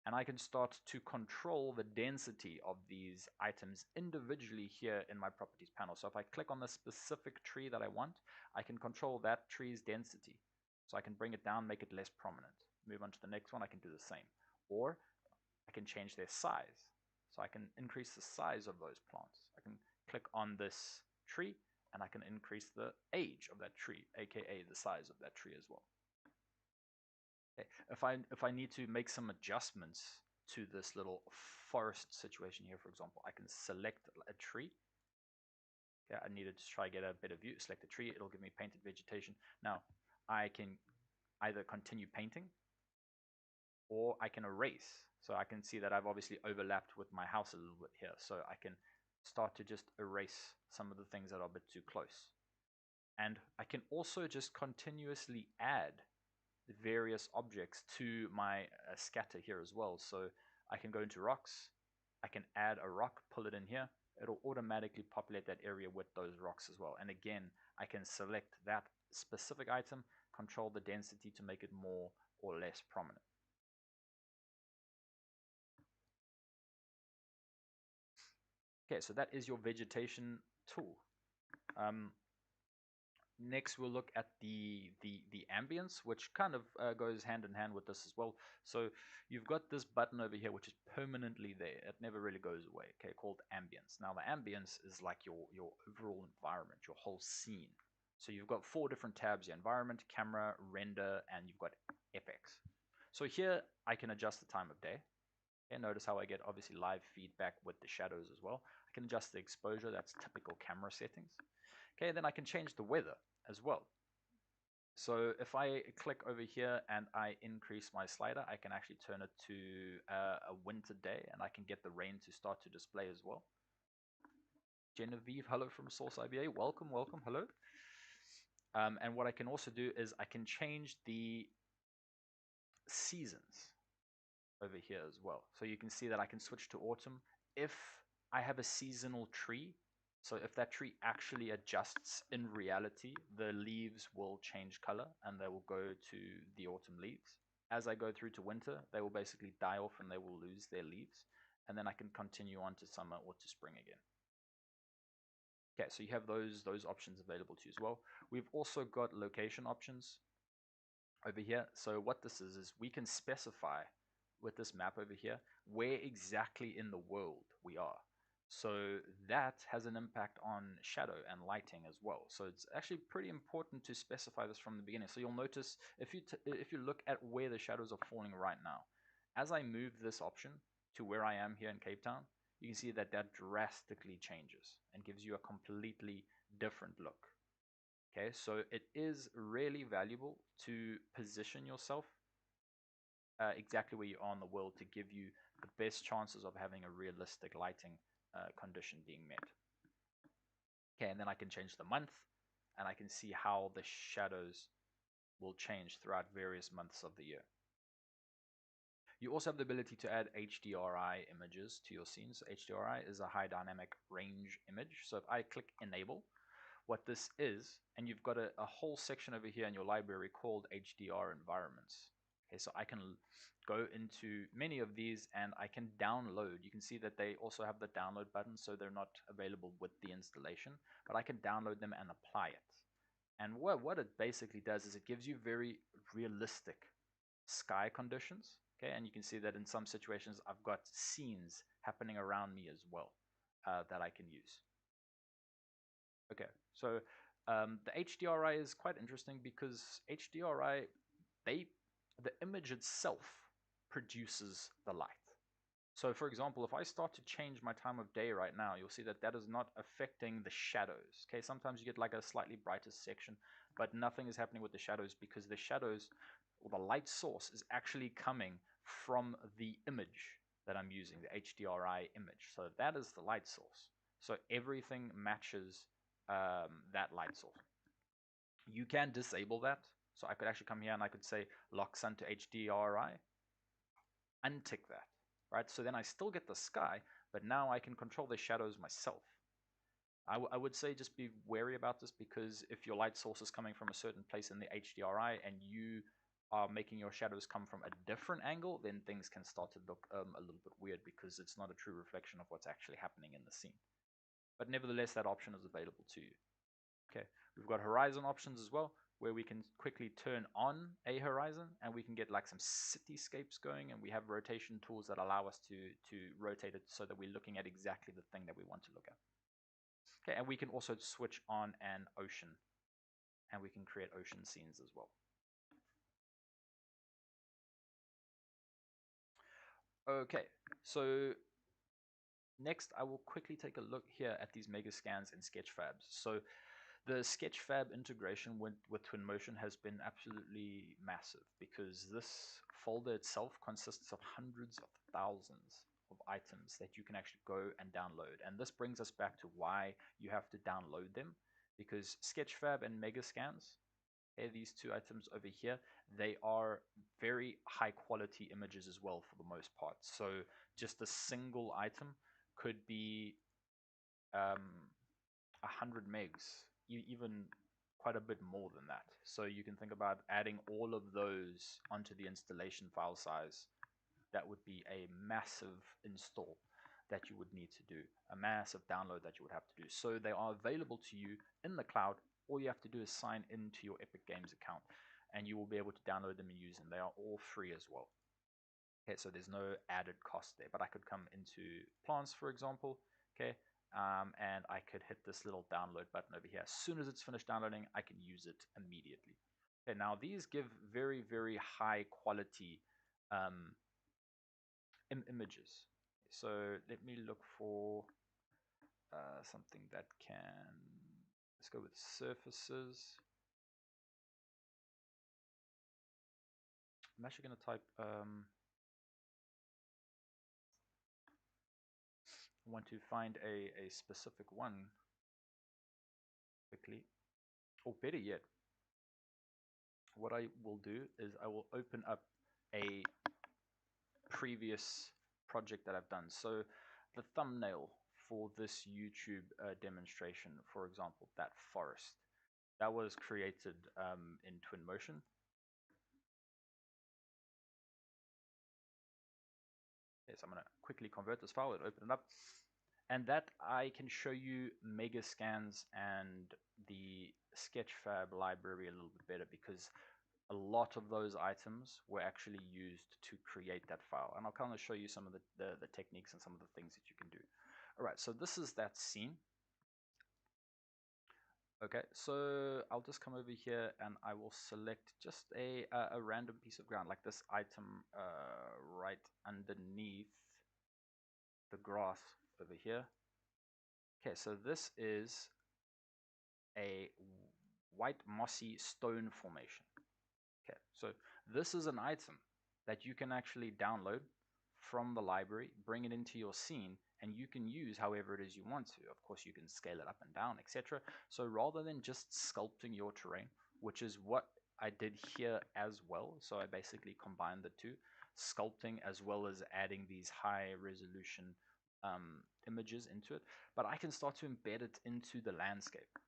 And I can start to control the density of these items individually here in my properties panel. So if I click on the specific tree that I want, I can control that tree's density. So I can bring it down, make it less prominent. Move on to the next one, I can do the same. Or I can change their size. So I can increase the size of those plants. I can click on this tree and I can increase the age of that tree, aka the size of that tree as well. Okay. If I need to make some adjustments to this little forest situation here, for example, I can select a tree. Okay, I needed to try to get a better view. Select a tree, it'll give me painted vegetation. Now I can either continue painting or I can erase. So I can see that I've obviously overlapped with my house a little bit here. So I can start to just erase some of the things that are a bit too close. And I can also just continuously add various objects to my scatter here as well. So I can go into rocks, I can add a rock, pull it in here, it'll automatically populate that area with those rocks as well. And again, I can select that specific item, control the density to make it more or less prominent. Okay, so that is your vegetation tool. Next, we'll look at the ambience, which kind of goes hand in hand with this as well. So you've got this button over here, which is permanently there. It never really goes away, okay, called ambience. Now, the ambience is like your overall environment, your whole scene. So you've got 4 different tabs here: environment, camera, render, and you've got FX. So here, I can adjust the time of day. Okay, notice how I get obviously live feedback with the shadows as well. I can adjust the exposure, that's typical camera settings. Okay, then I can change the weather as well. So if I click over here and I increase my slider, I can actually turn it to a winter day, and I can get the rain to start to display as well. Genevieve, hello from Source IBA. Welcome, welcome, hello. And what I can also do is I can change the seasons over here as well. So you can see that I can switch to autumn if I have a seasonal tree. So if that tree actually adjusts in reality, the leaves will change color and they will go to the autumn leaves. As I go through to winter, they will basically die off and they will lose their leaves. And then I can continue on to summer or to spring again. Okay, so you have those options available to you as well. We've also got location options over here. So what this is we can specify with this map over here where exactly in the world we are. So that has an impact on shadow and lighting as well. So it's actually pretty important to specify this from the beginning. So you'll notice if you look at where the shadows are falling right now, as I move this option to where I am here in Cape Town, you can see that that drastically changes and gives you a completely different look. Okay, so it is really valuable to position yourself exactly where you are in the world to give you the best chances of having a realistic lighting condition being met. Okay, and then I can change the month, and I can see how the shadows will change throughout various months of the year. You also have the ability to add HDRI images to your scenes. HDRI is a high dynamic range image. So if I click enable, what this is, and you've got a whole section over here in your library called HDR environments. Okay, so I can go into many of these and I can download. You can see that they also have the download button, so they're not available with the installation, but I can download them and apply it. And what it basically does is it gives you very realistic sky conditions. Okay, and you can see that in some situations I've got scenes happening around me as well. that I can use. Okay, so the HDRI is quite interesting because HDRI, the image itself produces the light. So for example, if I start to change my time of day right now, you'll see that that is not affecting the shadows. Okay, sometimes you get like a slightly brighter section, but nothing is happening with the shadows because the shadows, or the light source, is actually coming from the image that I'm using, the HDRI image. So that is the light source. So everything matches that light source. You can disable that. So I could actually come here and I could say lock sun to HDRI, untick that, right? So then I still get the sky, but now I can control the shadows myself. I would say just be wary about this, because if your light source is coming from a certain place in the HDRI and you are making your shadows come from a different angle, then things can start to look a little bit weird, because it's not a true reflection of what's actually happening in the scene. But nevertheless, that option is available to you. Okay, we've got horizon options as well, where we can quickly turn on a horizon and we can get like some cityscapes going, and we have rotation tools that allow us to rotate it so that we're looking at exactly the thing that we want to look at. Okay, and we can also switch on an ocean, and we can create ocean scenes as well. Okay, so next I will quickly take a look here at these Megascans and Sketchfabs. So the Sketchfab integration with Twinmotion has been absolutely massive, because this folder itself consists of hundreds of thousands of items that you can actually go and download. And this brings us back to why you have to download them, because Sketchfab and Megascans, these two items over here, they are very high quality images as well for the most part. So just a single item could be 100 megs, even quite a bit more than that. So you can think about adding all of those onto the installation file size. That would be a massive install that you would need to do, a massive download that you would have to do. So they are available to you in the cloud. All you have to do is sign into your Epic Games account, and you will be able to download them and use them. They are all free as well. Okay, so there's no added cost there. But I could come into plants, for example, okay, and I could hit this little download button over here. As soon as it's finished downloading, I can use it immediately. Okay, now these give very, very high quality images. So let me look for something that can, let's go with surfaces. I'm actually going to type I want to find a specific one quickly, or better yet, what I will do is I will open up a previous project that I've done. So the thumbnail for this YouTube demonstration, for example, that forest, that was created in Twinmotion. Yes, I'm going to quickly convert this file and open it up. And that I can show you Megascans and the Sketchfab library a little bit better, because a lot of those items were actually used to create that file. And I'll kind of show you some of the techniques and some of the things that you can do. All right, so this is that scene. Okay, so I'll just come over here and I will select just a random piece of ground, like this item right underneath the grass over here. Okay, so this is a white mossy stone formation. Okay, so this is an item that you can actually download from the library, bring it into your scene, and you can use however it is you want to. Of course, you can scale it up and down, etc. So rather than just sculpting your terrain, which is what I did here as well, so I basically combined the two, sculpting as well as adding these high resolution images into it, but I can start to embed it into the landscape,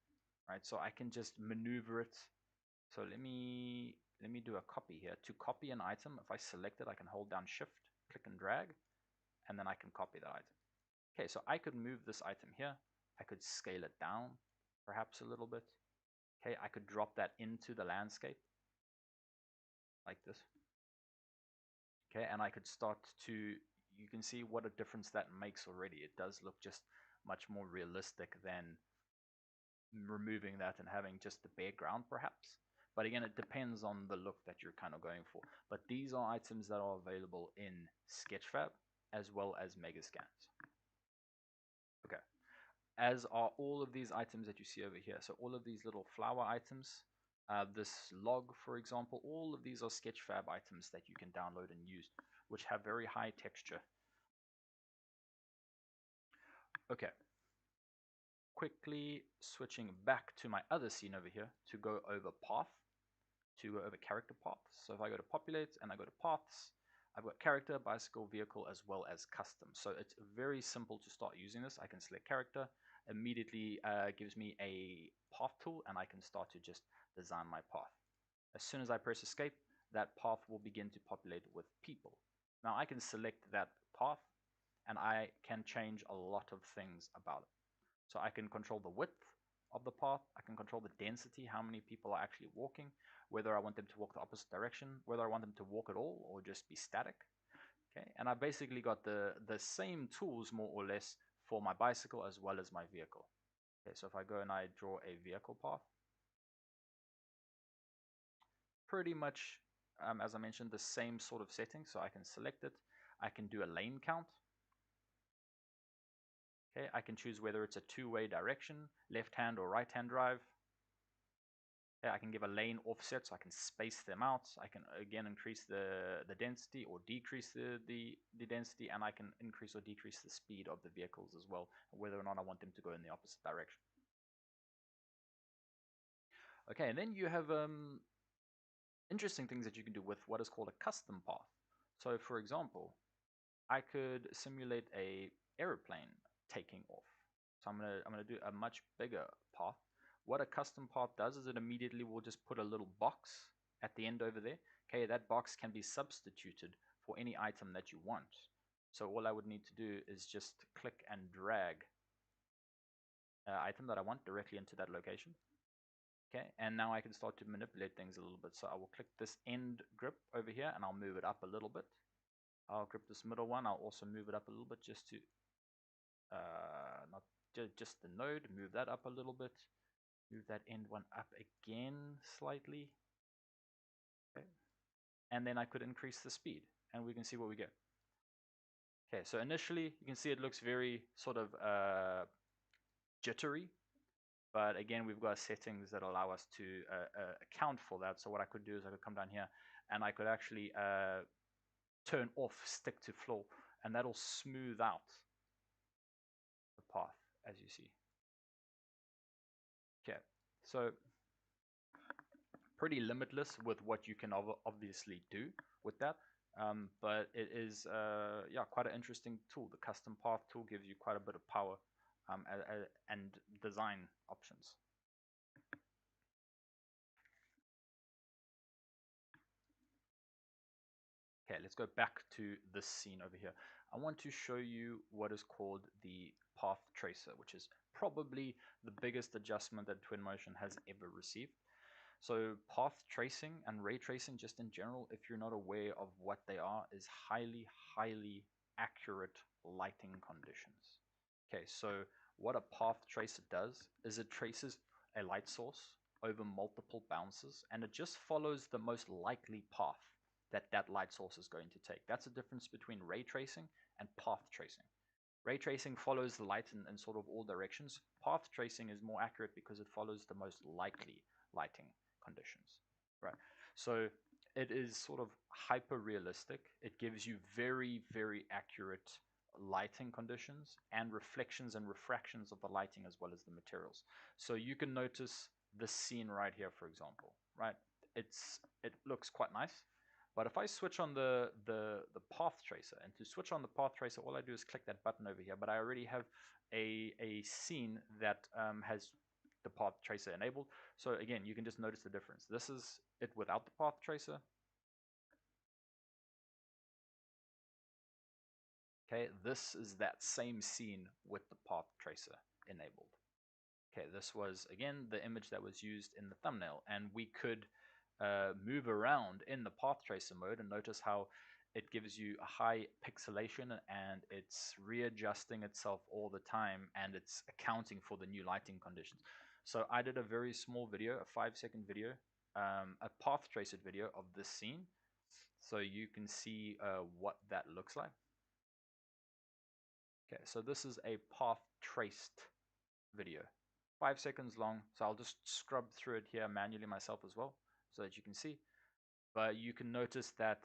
right? So I can just maneuver it. So let me do a copy here. To copy an item, if I select it, I can hold down Shift, click and drag, and then I can copy that item. Okay, so I could move this item here. I could scale it down, perhaps a little bit. Okay, I could drop that into the landscape like this. Okay, and I could start to, you can see what a difference that makes already. It does look just much more realistic than removing that and having just the bare ground perhaps. But again, it depends on the look that you're kind of going for. But these are items that are available in Sketchfab as well as Megascans. Okay, as are all of these items that you see over here. So all of these little flower items, this log, for example, all of these are Sketchfab items that you can download and use, which have very high texture. Okay, quickly switching back to my other scene over here to go over path, to go over character paths. So if I go to populate and I go to paths, I've got character, bicycle, vehicle, as well as custom. So it's very simple to start using this. I can select character, immediately gives me a path tool, and I can start to just design my path. As soon as I press escape, that path will begin to populate with people. Now I can select that path and I can change a lot of things about it. So I can control the width of the path, I can control the density, how many people are actually walking, whether I want them to walk the opposite direction, whether I want them to walk at all or just be static. Okay, and I basically got the same tools more or less for my bicycle as well as my vehicle. Okay, so if I go and I draw a vehicle path, pretty much, as I mentioned, the same sort of setting. So I can select it, I can do a lane count. Okay, I can choose whether it's a two-way direction, left-hand or right-hand drive. Okay, I can give a lane offset, so I can space them out. I can again increase the density or decrease the density, and I can increase or decrease the speed of the vehicles as well, whether or not I want them to go in the opposite direction. Okay, and then you have interesting things that you can do with what is called a custom path. So for example, I could simulate a airplane taking off. So I'm gonna do a much bigger path. What a custom path does is it immediately will just put a little box at the end over there. Okay, that box can be substituted for any item that you want. So all I would need to do is just click and drag an item that I want directly into that location. Okay, and now I can start to manipulate things a little bit. So I will click this end grip over here and I'll move it up a little bit. I'll grip this middle one. I'll also move it up a little bit just to not just the node, move that up a little bit, move that end one up again slightly. Okay, and then I could increase the speed and we can see what we get. Okay, so initially you can see it looks very sort of jittery, but again we've got settings that allow us to account for that. So what I could do is I could come down here and I could actually turn off stick to floor, and that'll smooth out the path as you see. Okay, so pretty limitless with what you can obviously do with that, but it is yeah, quite an interesting tool. The custom path tool gives you quite a bit of power and design options. Okay, let's go back to this scene over here. I want to show you what is called the path tracer, which is probably the biggest adjustment that Twinmotion has ever received. So path tracing and ray tracing just in general, if you're not aware of what they are, is highly accurate lighting conditions. Okay, so what a path tracer does is it traces a light source over multiple bounces and it just follows the most likely path that that light source is going to take. That's the difference between ray tracing and path tracing. Ray tracing follows the light in sort of all directions. Path tracing is more accurate because it follows the most likely lighting conditions, right? So it is sort of hyper realistic. It gives you very accurate lighting conditions and reflections and refractions of the lighting as well as the materials. So you can notice this scene right here, for example, right? It looks quite nice. But if I switch on the path tracer, and to switch on the path tracer, all I do is click that button over here, but I already have a scene that has the path tracer enabled. So again, you can just notice the difference. This is it without the path tracer. Okay, this is that same scene with the path tracer enabled. Okay, this was again the image that was used in the thumbnail, and we could move around in the path tracer mode and notice how it gives you a high pixelation and it's readjusting itself all the time and it's accounting for the new lighting conditions. So I did a very small video, a 5-second video, a path traced video of this scene, so you can see what that looks like. Okay, so this is a path traced video, 5 seconds long. So I'll just scrub through it here manually myself as well so that you can see. But you can notice that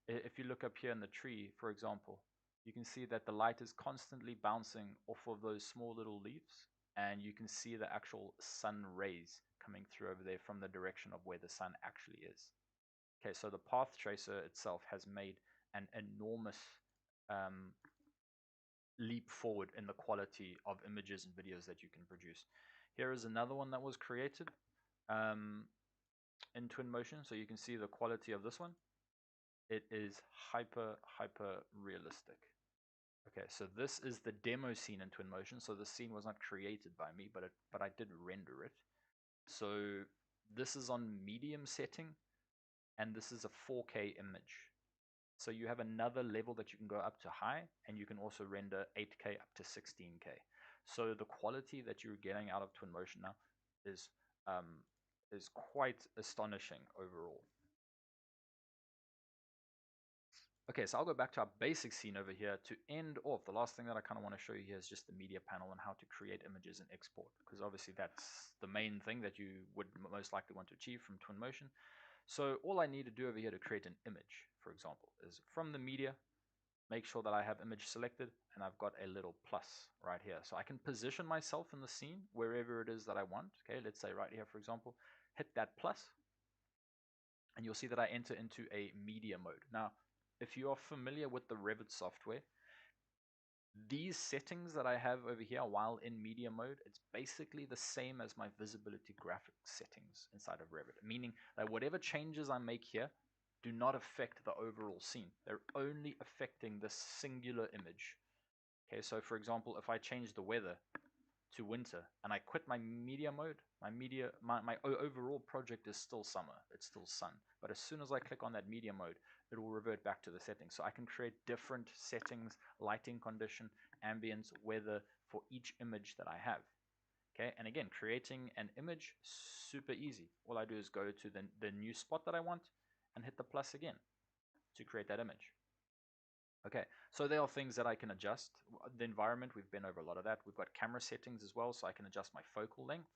if you look up here in the tree, for example, you can see that the light is constantly bouncing off of those small little leaves, and you can see the actual sun rays coming through over there from the direction of where the sun actually is. Okay, so the path tracer itself has made an enormous leap forward in the quality of images and videos that you can produce. Here is another one that was created in Twinmotion, so you can see the quality of this one. It is hyper realistic. Okay, so this is the demo scene in Twinmotion. So the scene was not created by me, but I did render it. So this is on medium setting, and this is a 4K image. So you have another level that you can go up to high, and you can also render 8K up to 16K. So the quality that you're getting out of Twinmotion now is quite astonishing overall. Okay, so I'll go back to our basic scene over here to end off. The last thing that I kind of want to show you here is just the media panel and how to create images and export, because obviously that's the main thing that you would most likely want to achieve from Twinmotion. So all I need to do over here to create an image, for example, is from the media, make sure that I have image selected, and I've got a little plus right here. So I can position myself in the scene wherever it is that I want. Okay, let's say right here, for example, hit that plus, and you'll see that I enter into a media mode. Now, if you are familiar with the Revit software, these settings that I have over here while in media mode, it's basically the same as my visibility graphic settings inside of Revit, meaning that whatever changes I make here do not affect the overall scene. They're only affecting this singular image. Okay, so for example, if I change the weather to winter and I quit my media mode, my overall project is still summer, it's still sun. But as soon as I click on that media mode, it will revert back to the settings. So I can create different settings, lighting condition, ambience, weather for each image that I have. Okay, and again, creating an image, super easy. All I do is go to the new spot that I want and hit the plus again to create that image. Okay, so there are things that I can adjust. The environment, we've been over a lot of that. We've got camera settings as well, so I can adjust my focal length.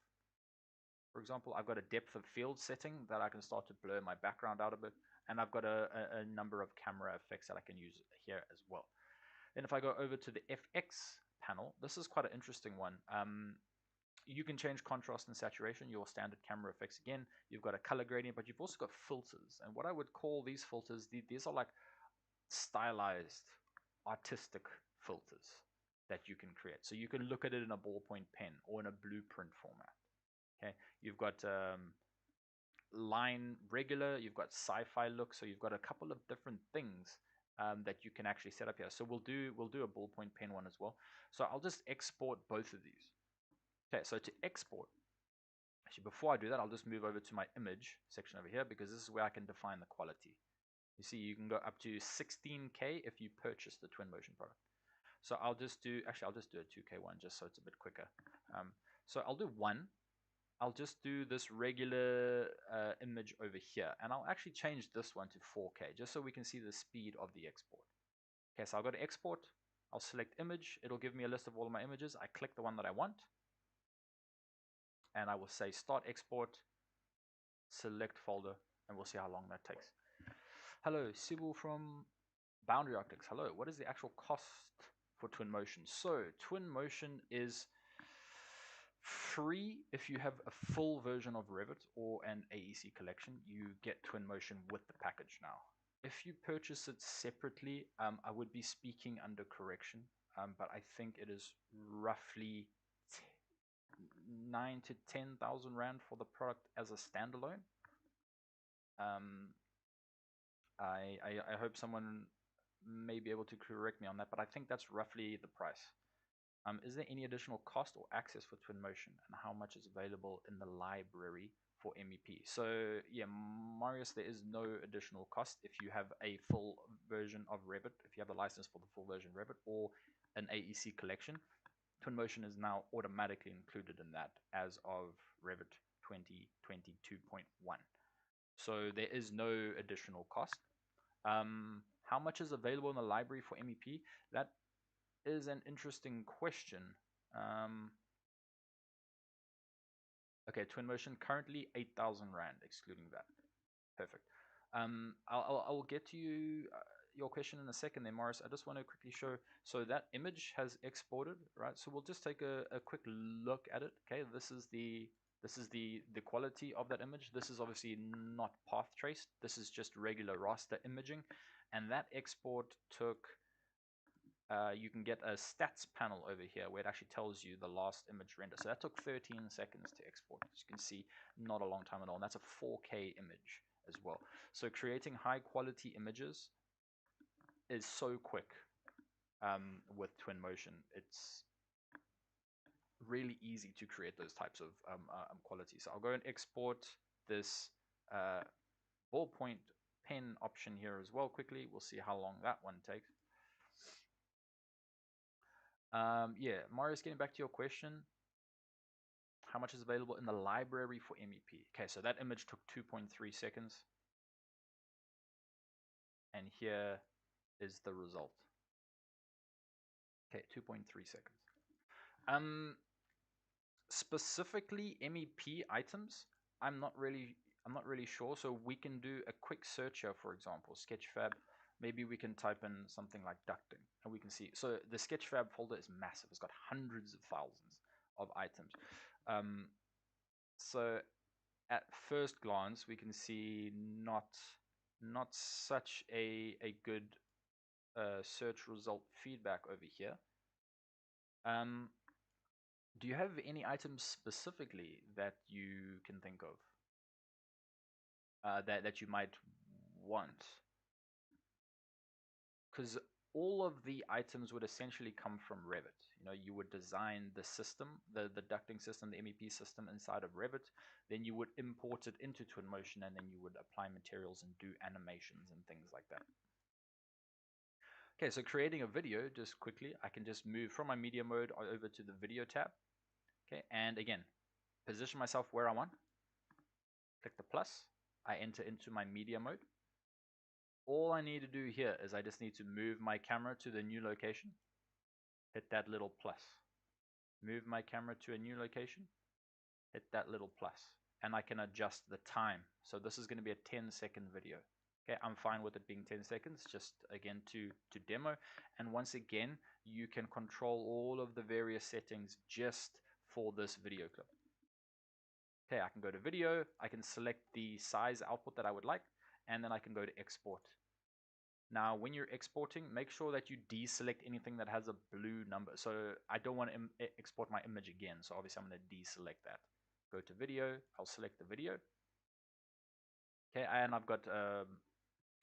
For example, I've got a depth of field setting that I can start to blur my background out a bit, and I've got a number of camera effects that I can use here as well. Then if I go over to the FX panel, this is quite an interesting one. You can change contrast and saturation, your standard camera effects again. You've got a color gradient, but you've also got filters. And what I would call these filters, these are like stylized, artistic filters that you can create. So you can look at it in a ballpoint pen or in a blueprint format. Okay, you've got line regular, you've got sci-fi look, so you've got a couple of different things that you can actually set up here. So we'll do a ballpoint pen one as well. So I'll just export both of these. Okay, so to export, actually before I do that, I'll just move over to my image section over here, because this is where I can define the quality. You see, you can go up to 16K if you purchase the Twinmotion product. So I'll just do a 2K one just so it's a bit quicker. So I'll do one. I'll just do this regular image over here, and I'll actually change this one to 4K just so we can see the speed of the export. Okay, so I'll go to export. I'll select image. It'll give me a list of all of my images. I click the one that I want, and I will say start export, select folder, and we'll see how long that takes. Hello, Sibu from Boundary Architects. Hello, what is the actual cost for Twinmotion? So Twinmotion is free if you have a full version of Revit or an AEC collection. You get Twinmotion with the package now. If you purchase it separately, I would be speaking under correction, but I think it is roughly 9 to 10,000 Rand for the product as a standalone. I hope someone may be able to correct me on that, but I think that's roughly the price. Is there any additional cost or access for Twinmotion, and how much is available in the library for MEP. So yeah, Marius, there is no additional cost if you have a full version of Revit, if you have a license for the full version Revit or an AEC collection. Twinmotion is now automatically included in that as of Revit 2022.1. So there is no additional cost. How much is available in the library for MEP? That is an interesting question. Okay, Twinmotion currently 8,000 Rand, excluding that. Perfect. I will get to you your question in a second there, Morris. I just want to quickly show. So that image has exported, right? So we'll just take a quick look at it. Okay, this is the quality of that image. This is obviously not path traced. This is just regular raster imaging, and that export took. You can get a stats panel over here where it actually tells you the last image render. So that took 13 seconds to export. As you can see, not a long time at all. And that's a 4K image as well. So creating high quality images is so quick with Twinmotion. It's really easy to create those types of quality. So I'll go and export this ballpoint pen option here as well quickly. We'll see how long that one takes. Yeah, Marius, getting back to your question, how much is available in the library for MEP? Okay, so that image took 2.3 seconds. And here is the result. Okay, 2.3 seconds. Specifically MEP items, I'm not really sure. So we can do a quick search here, for example, Sketchfab. Maybe we can type in something like ducting, and we can see. So the Sketchfab folder is massive. It's got hundreds of thousands of items. So at first glance, we can see not such a good search result feedback over here. Do you have any items specifically that you can think of that you might want? Because all of the items would essentially come from Revit. You know, you would design the system, the ducting system, the MEP system inside of Revit. Then you would import it into Twinmotion, and then you would apply materials and do animations and things like that. Okay, so creating a video, just quickly, I can just move from my media mode over to the video tab. Okay, and again, position myself where I want. Click the plus. I enter into my media mode. All I need to do here is I just need to move my camera to the new location. Hit that little plus. Move my camera to a new location. Hit that little plus. And I can adjust the time. So this is going to be a 10-second video. Okay, I'm fine with it being 10 seconds, just again to demo. And once again, you can control all of the various settings just for this video clip. Okay, I can go to video, I can select the size output that I would like, and then I can go to export. Now, when you're exporting, make sure that you deselect anything that has a blue number. So I don't want to export my image again. So obviously I'm going to deselect that. Go to video, I'll select the video. Okay, and I've got,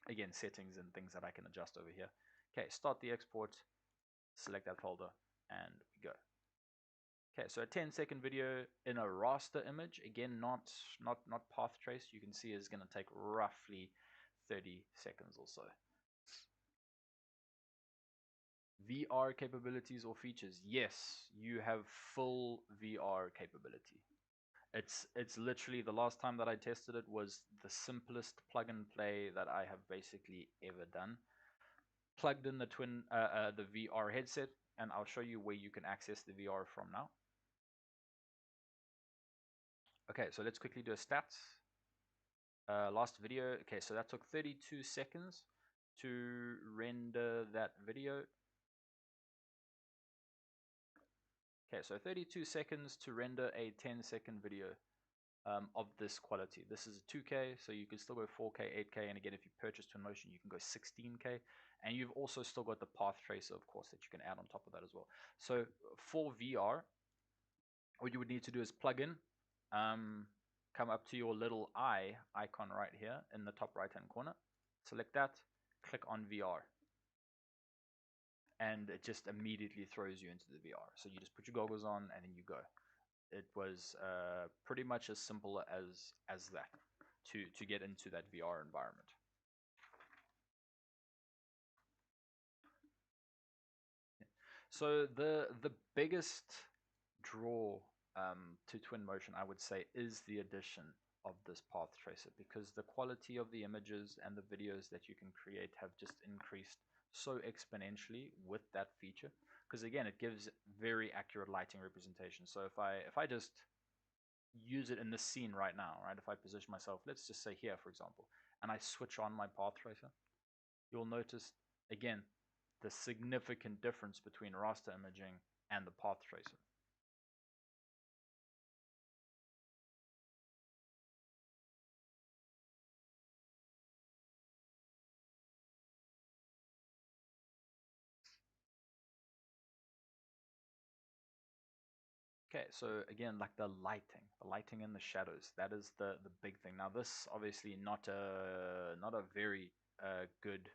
again, settings and things that I can adjust over here. Okay, start the export, select that folder, and we go. Okay, so a 10-second video in a raster image, again, not path traced, you can see is going to take roughly 30 seconds or so. VR capabilities or features? Yes, you have full VR capability. It's literally, the last time that I tested it was the simplest plug and play that I have basically ever done. Plugged in the the VR headset, and I'll show you where you can access the VR from now. Okay, so let's quickly do a stats. Last video, okay, so that took 32 seconds to render that video. Okay, so 32 seconds to render a 10-second video of this quality. This is a 2K, so you can still go 4K, 8K, and again, if you purchase Twinmotion, you can go 16K, and you've also still got the path tracer, of course, that you can add on top of that as well. So for VR, what you would need to do is plug in, come up to your little eye icon right here in the top right-hand corner, select that, click on VR. And it just immediately throws you into the VR. So you just put your goggles on and then you go. it was pretty much as simple as that to get into that VR environment. So the biggest draw to Twinmotion, I would say, is the addition of this path tracer, because the quality of the images and the videos that you can create have just increased so exponentially with that feature. Because again, it gives very accurate lighting representation. So if I just use it in this scene right now, right? If I position myself, let's just say here, for example, and I switch on my path tracer, you'll notice again the significant difference between raster imaging and the path tracer. Okay, so again, like the lighting and the shadows, that is the big thing. Now, this obviously not a very good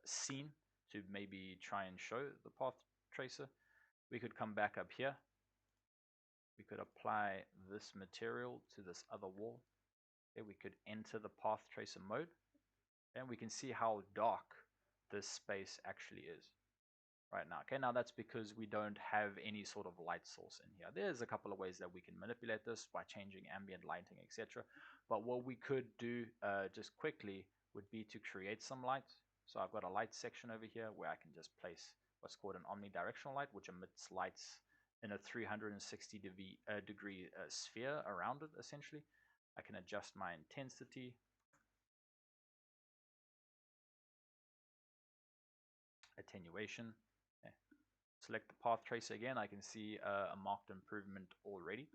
scene to maybe try and show the path tracer. We could come back up here. We could apply this material to this other wall. Okay, we could enter the path tracer mode, and we can see how dark this space actually is right now. Okay, now that's because we don't have any sort of light source in here. There's a couple of ways that we can manipulate this by changing ambient lighting, etc. But what we could do just quickly would be to create some light. So I've got a light section over here where I can just place what's called an omnidirectional light, which emits lights in a 360 degree sphere around it, essentially. I can adjust my intensity, attenuation. Okay. Select the path tracer again. I can see a marked improvement already.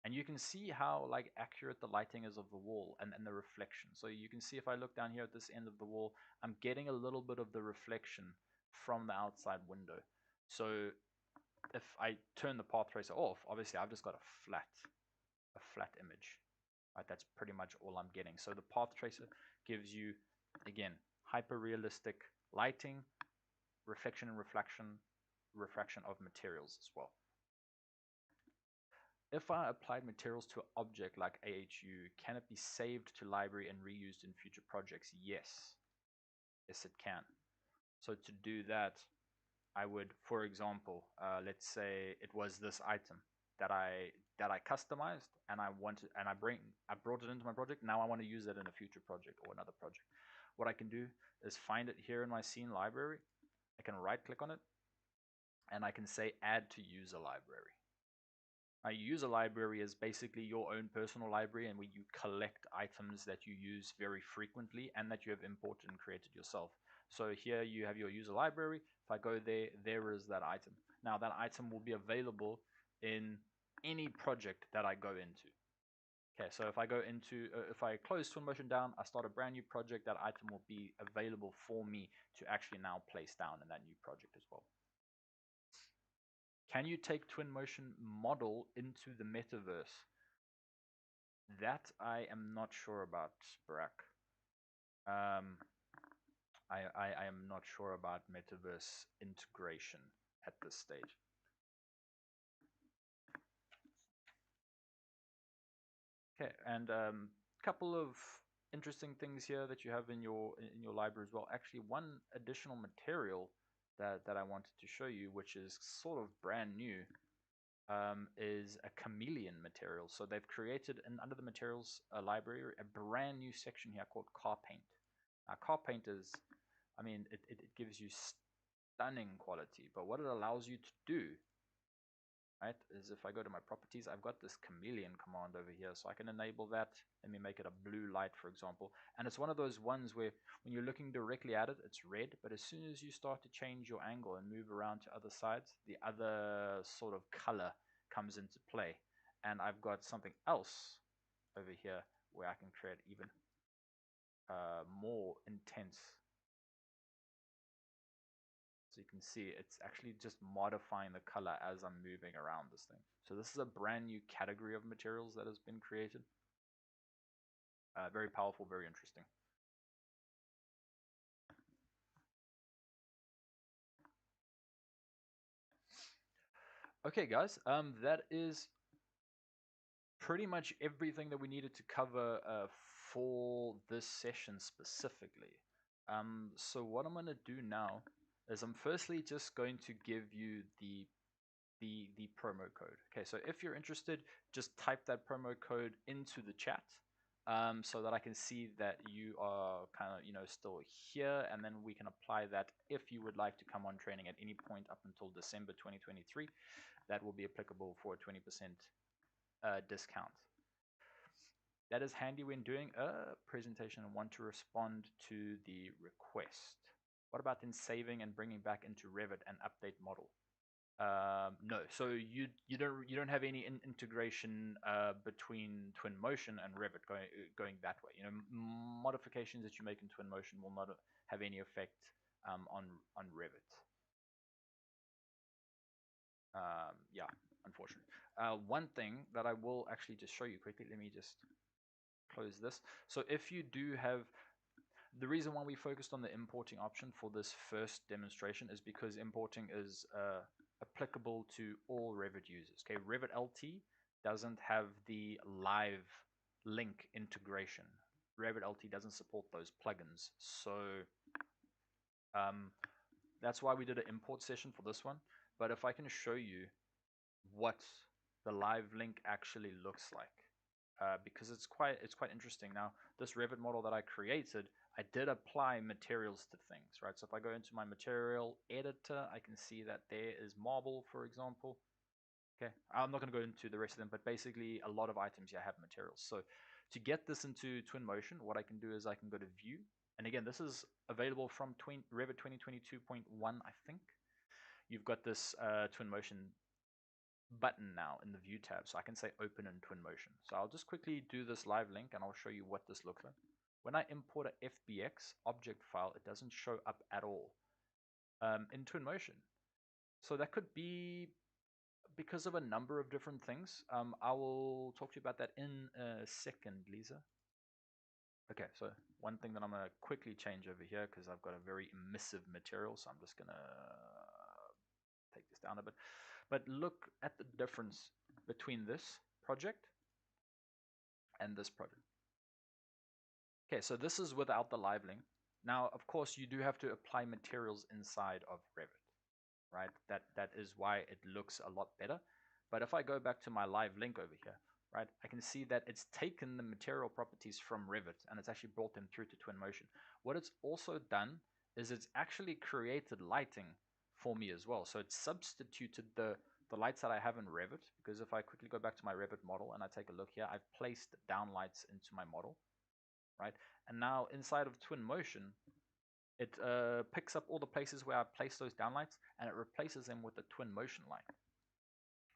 And you can see how like accurate the lighting is of the wall and the reflection. So you can see if I look down here at this end of the wall, I'm getting a little bit of the reflection from the outside window. So if I turn the path tracer off, obviously I've just got a flat image. Right, that's pretty much all I'm getting. So the path tracer gives you, again, hyper realistic lighting, reflection and refraction of materials as well. If I applied materials to an object like AHU, can it be saved to library and reused in future projects? Yes. Yes, it can. So to do that, I would, for example, let's say it was this item that I customized and I brought it into my project. Now I want to use it in a future project or another project. What I can do is find it here in my scene library. I can right click on it and I can say add to user library. A user library is basically your own personal library, and where you collect items that you use very frequently and that you have imported and created yourself. So here you have your user library. If I go there, there is that item. Now that item will be available in any project that I go into. Okay, so if I go into, if I close Twinmotion down, I start a brand new project, that item will be available for me to actually now place down in that new project as well. Can you take Twinmotion model into the metaverse? That I am not sure about, Barack. I am not sure about metaverse integration at this stage. Okay, and couple of interesting things here that you have in your library as well. Actually, one additional material that I wanted to show you, which is sort of brand new, is a chameleon material. So they've created under the materials library a brand new section here called car paint. Now, car paint is, I mean, it gives you stunning quality, but what it allows you to do, right, is if I go to my properties, I've got this chameleon command over here, so I can enable that. Let me make it a blue light, for example, and it's one of those ones where when you're looking directly at it, it's red, but as soon as you start to change your angle and move around to other sides, the other sort of color comes into play. And I've got something else over here where I can create even more intense. So you can see it's actually just modifying the color as I'm moving around this thing. So this is a brand new category of materials that has been created. Very powerful, very interesting. Okay, guys, that is pretty much everything that we needed to cover for this session specifically. So what I'm going to do now is I'm firstly just going to give you the promo code. Okay, so if you're interested, just type that promo code into the chat, so that I can see that you are kind of, still here, and then we can apply that if you would like to come on training at any point up until December 2023. That will be applicable for a 20% discount. That is handy when doing a presentation and want to respond to the request. What about then saving and bringing back into Revit and update model? No, so you don't have any integration between Twinmotion and Revit going that way. Modifications that you make in Twinmotion will not have any effect on Revit. Yeah, unfortunately. One thing that I will actually just show you quickly. Let me just close this. So if you do have, the reason why we focused on the importing option for this first demonstration is because importing is applicable to all Revit users. Okay, Revit LT doesn't have the live link integration. Revit LT doesn't support those plugins. So that's why we did an import session for this one. But if I can show you what the live link actually looks like, because it's quite interesting. Now, this Revit model that I created, I did apply materials to things, right? So if I go into my material editor, I can see that there is marble, for example. Okay, I'm not going to go into the rest of them, but basically a lot of items here have materials. So to get this into Twinmotion, what I can do is I can go to View, and again, this is available from Revit 2022.1, I think. You've got this Twinmotion button now in the View tab, so I can say Open in Twinmotion. So I'll just quickly do this live link, and I'll show you what this looks like. When I import a FBX object file, it doesn't show up at all in Twinmotion. So that could be because of a number of different things. I will talk to you about that in a second, Lisa. Okay, so one thing that I'm going to quickly change over here, because I've got a very emissive material, so I'm just going to take this down a bit. But look at the difference between this project and this project. Okay, so this is without the live link. Now, of course, you do have to apply materials inside of Revit, right? That is why it looks a lot better. But if I go back to my live link over here, right, I can see that it's taken the material properties from Revit and it's actually brought them through to Twinmotion. What it's also done is it's actually created lighting for me as well. So it's substituted the lights that I have in Revit, because if I quickly go back to my Revit model and I take a look here, I've placed downlights into my model, right? And now inside of Twinmotion, it picks up all the places where I place those downlights and it replaces them with the Twinmotion light,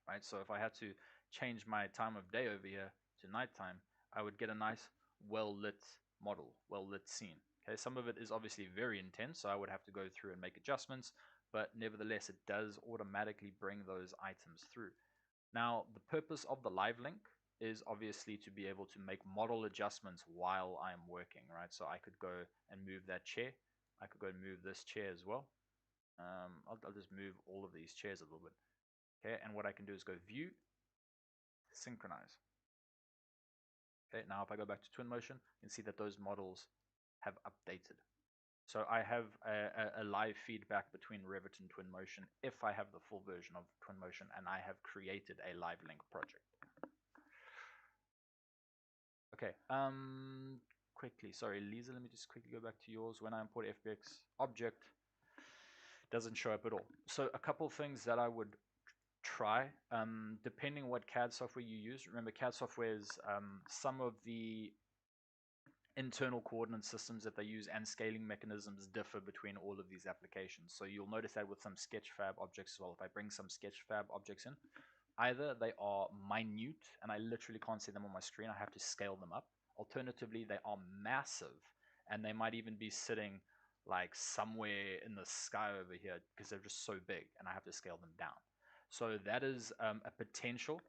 right? So if I had to change my time of day over here to nighttime, I would get a nice well-lit model, well-lit scene. Okay, some of it is obviously very intense, so I would have to go through and make adjustments, but nevertheless, it does automatically bring those items through. Now, the purpose of the live link is obviously to be able to make model adjustments while I'm working, right? So I could go and move that chair. I could go and move this chair as well. I'll just move all of these chairs a little bit. Okay, and what I can do is go View, Synchronize. Okay, now if I go back to Twinmotion, you can see that those models have updated. So I have a live feedback between Revit and Twinmotion if I have the full version of Twinmotion and I have created a live link project. Okay, quickly, sorry, Lisa, let me just quickly go back to yours. When I import FBX object, doesn't show up at all. So a couple of things that I would try, depending what CAD software you use. Remember, CAD software is some of the internal coordinate systems that they use and scaling mechanisms differ between all of these applications. So you'll notice that with some Sketchfab objects as well. If I bring some Sketchfab objects in, either they are minute and I literally can't see them on my screen, I have to scale them up. Alternatively, they are massive and they might even be sitting like somewhere in the sky over here because they're just so big and I have to scale them down. So that is a potential.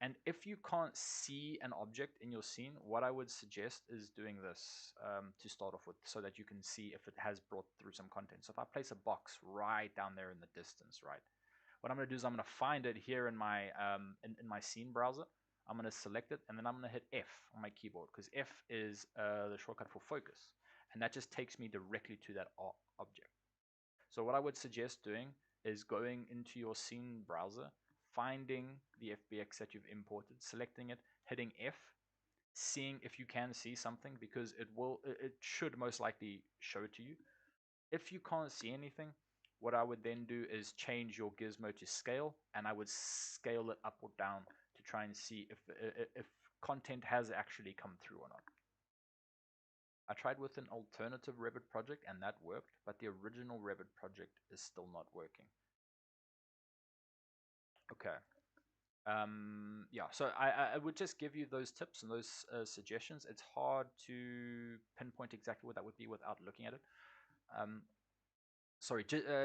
And if you can't see an object in your scene, what I would suggest is doing this to start off with, so that you can see if it has brought through some content. So if I place a box right down there in the distance, right, what I'm going to do is I'm going to find it here in my scene browser. I'm going to select it, and then I'm going to hit F on my keyboard, because F is the shortcut for focus, and that just takes me directly to that object. So what I would suggest doing is going into your scene browser, finding the FBX that you've imported, selecting it, hitting F, seeing if you can see something, because it should most likely show it to you. If you can't see anything, what I would then do is change your gizmo to scale, and I would scale it up or down to try and see if content has actually come through or not. I tried with an alternative Revit project and that worked, but the original Revit project is still not working. Okay. Yeah, so I would just give you those tips and those suggestions. It's hard to pinpoint exactly what that would be without looking at it. Sorry,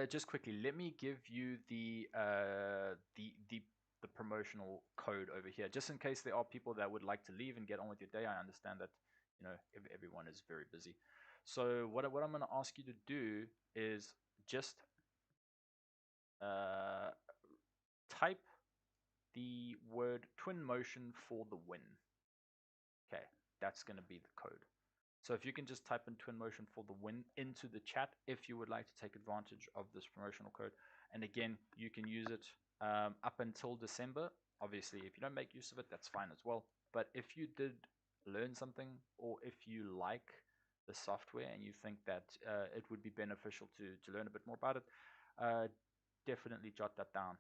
just quickly, let me give you the promotional code over here, just in case there are people that would like to leave and get on with your day. I understand that, you know, everyone is very busy. So what I'm going to ask you to do is just type the word Twinmotion for the win. Okay, that's going to be the code. So if you can just type in Twinmotion for the win into the chat if you would like to take advantage of this promotional code. And again, you can use it up until December. Obviously, if you don't make use of it, that's fine as well. But if you did learn something, or if you like the software and you think that it would be beneficial to learn a bit more about it, definitely jot that down.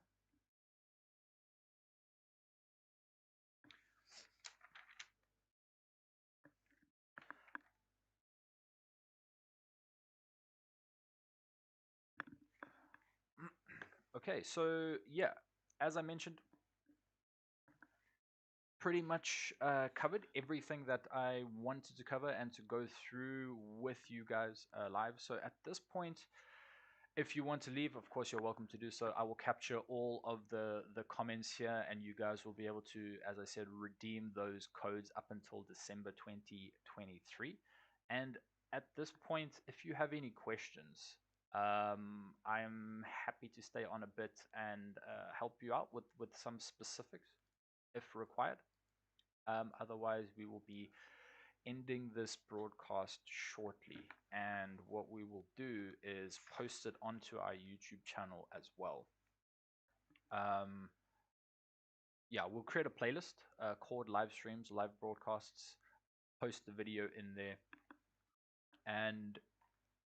Okay, so yeah, as I mentioned, pretty much covered everything that I wanted to cover and to go through with you guys live. So at this point, if you want to leave, of course, you're welcome to do so. I will capture all of the comments here, and you guys will be able to, as I said, redeem those codes up until December 2023. And at this point, if you have any questions, I'm happy to stay on a bit and help you out with some specifics if required. Otherwise, we will be ending this broadcast shortly, and what we will do is post it onto our YouTube channel as well. Yeah, we'll create a playlist called live streams, live broadcasts, post the video in there, and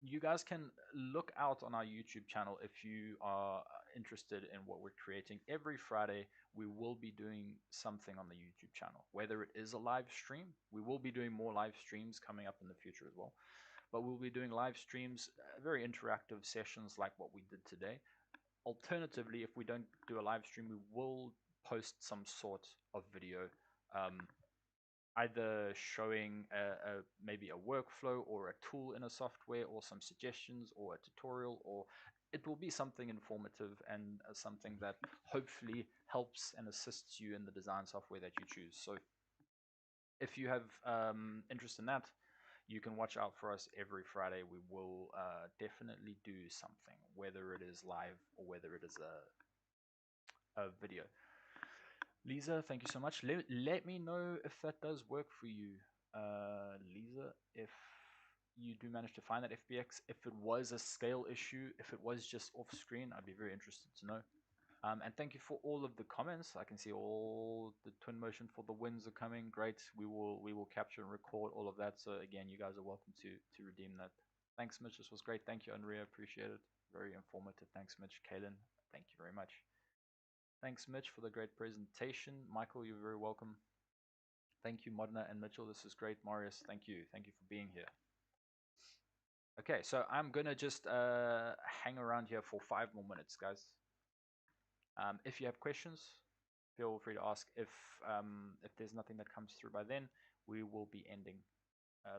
you guys can look out on our YouTube channel if you are interested in what we're creating. Every Friday, we will be doing something on the YouTube channel, whether it is a live stream. We will be doing more live streams coming up in the future as well. But we'll be doing live streams, very interactive sessions like what we did today. Alternatively, if we don't do a live stream, we will post some sort of video, either showing maybe a workflow or a tool in a software, or some suggestions or a tutorial, or it will be something informative and something that hopefully helps and assists you in the design software that you choose. So if you have interest in that, you can watch out for us every Friday. We will definitely do something, whether it is live or whether it is a video. Lisa, thank you so much. Let me know if that does work for you, Lisa, if you do manage to find that FBX. If it was a scale issue, if it was just off screen, I'd be very interested to know. And thank you for all of the comments. I can see all the Twinmotion for the wins are coming. Great. We will capture and record all of that. So again, you guys are welcome to redeem that. Thanks, Mitch. This was great. Thank you, Andrea. Appreciate it. Very informative. Thanks, Mitch. Kaylin, thank you very much. Thanks, Mitch, for the great presentation. Michael, you're very welcome. Thank you, Modena and Mitchell. This is great. Marius, thank you. Thank you for being here. Okay, so I'm going to just hang around here for 5 more minutes, guys. If you have questions, feel free to ask. If there's nothing that comes through by then, we will be ending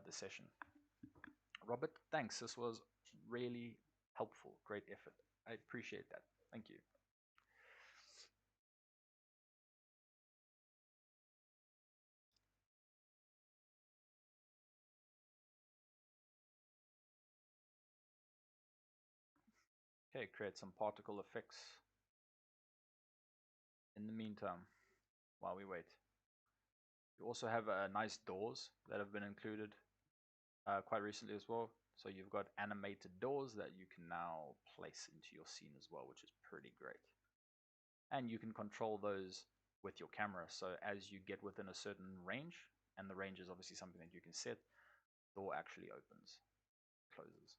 the session. Robert, thanks. This was really helpful. Great effort. I appreciate that. Thank you. Okay, create some particle effects in the meantime while we wait. You also have nice doors that have been included quite recently as well. So you've got animated doors that you can now place into your scene as well, which is pretty great. And you can control those with your camera. So as you get within a certain range, and the range is obviously something that you can set, the door actually opens, closes.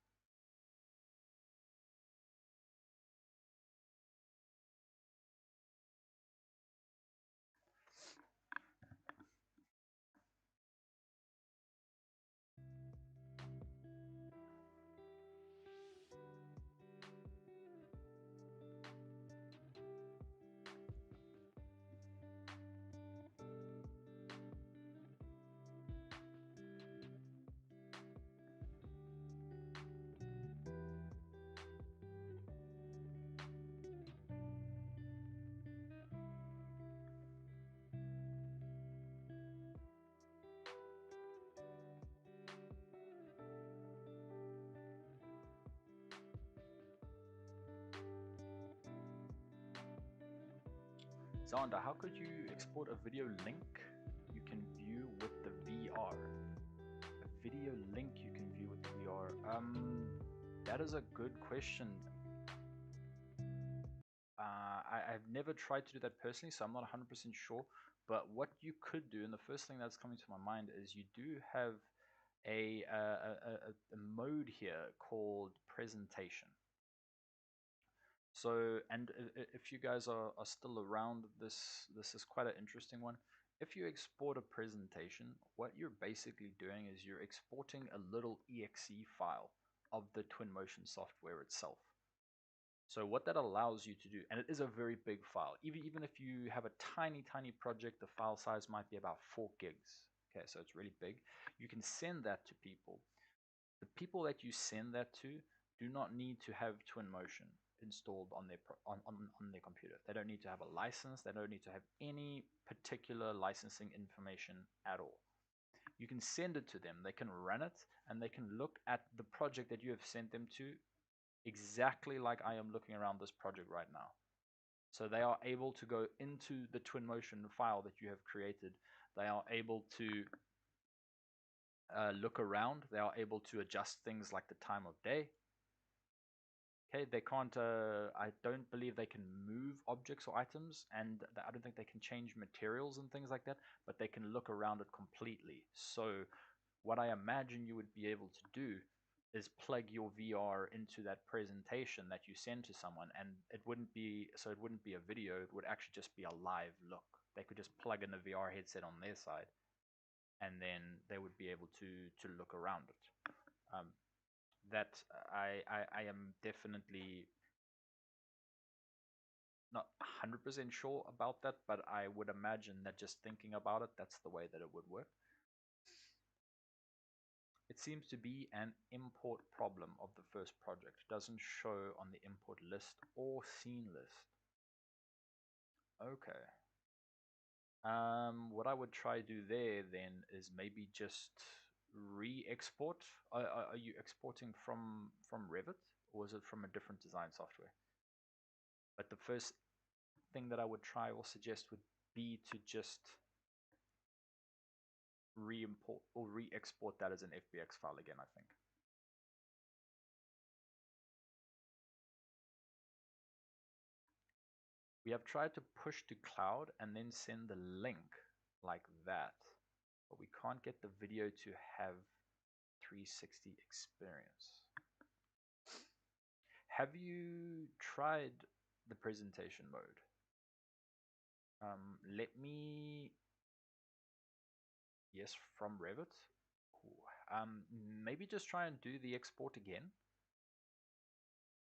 Xander, how could you export a video link you can view with the VR? A video link you can view with the VR? That is a good question. I've never tried to do that personally, so I'm not 100% sure. But what you could do, and the first thing that's coming to my mind is you do have a mode here called presentation. So, and if you guys are still around, this is quite an interesting one. If you export a presentation, what you're basically doing is you're exporting a little exe file of the Twinmotion software itself. So what that allows you to do, and it is a very big file, even if you have a tiny project, the file size might be about 4 gigs. Okay, so it's really big. You can send that to people. The people that you send that to do not need to have Twinmotion installed on their computer. They don't need to have a license. They don't need to have any particular licensing information at all. You can send it to them. They can run it, and they can look at the project that you have sent them to exactly like I am looking around this project right now. So they are able to go into the Twinmotion file that you have created. They are able to look around. They are able to adjust things like the time of day. Okay, they can't, I don't believe they can move objects or items, and I don't think they can change materials and things like that, but they can look around it completely. So what I imagine you would be able to do is plug your VR into that presentation that you send to someone, and it wouldn't be a video, it would actually just be a live look. They could just plug in a VR headset on their side, and then they would be able to look around it. That I am definitely not 100% sure about that, but I would imagine that just thinking about it, that's the way that it would work. It seems to be an import problem of the first project. Doesn't show on the import list or scene list. Okay. What I would try do there then is maybe just re-export. Are you exporting from Revit, or is it from a different design software? But the first thing that I would try or suggest would be to just re-import or re-export that as an FBX file again, I think. We have tried to push to cloud and then send the link like that, but we can't get the video to have 360 experience. Have you tried the presentation mode? Let me, yes, from Revit. Maybe just try and do the export again.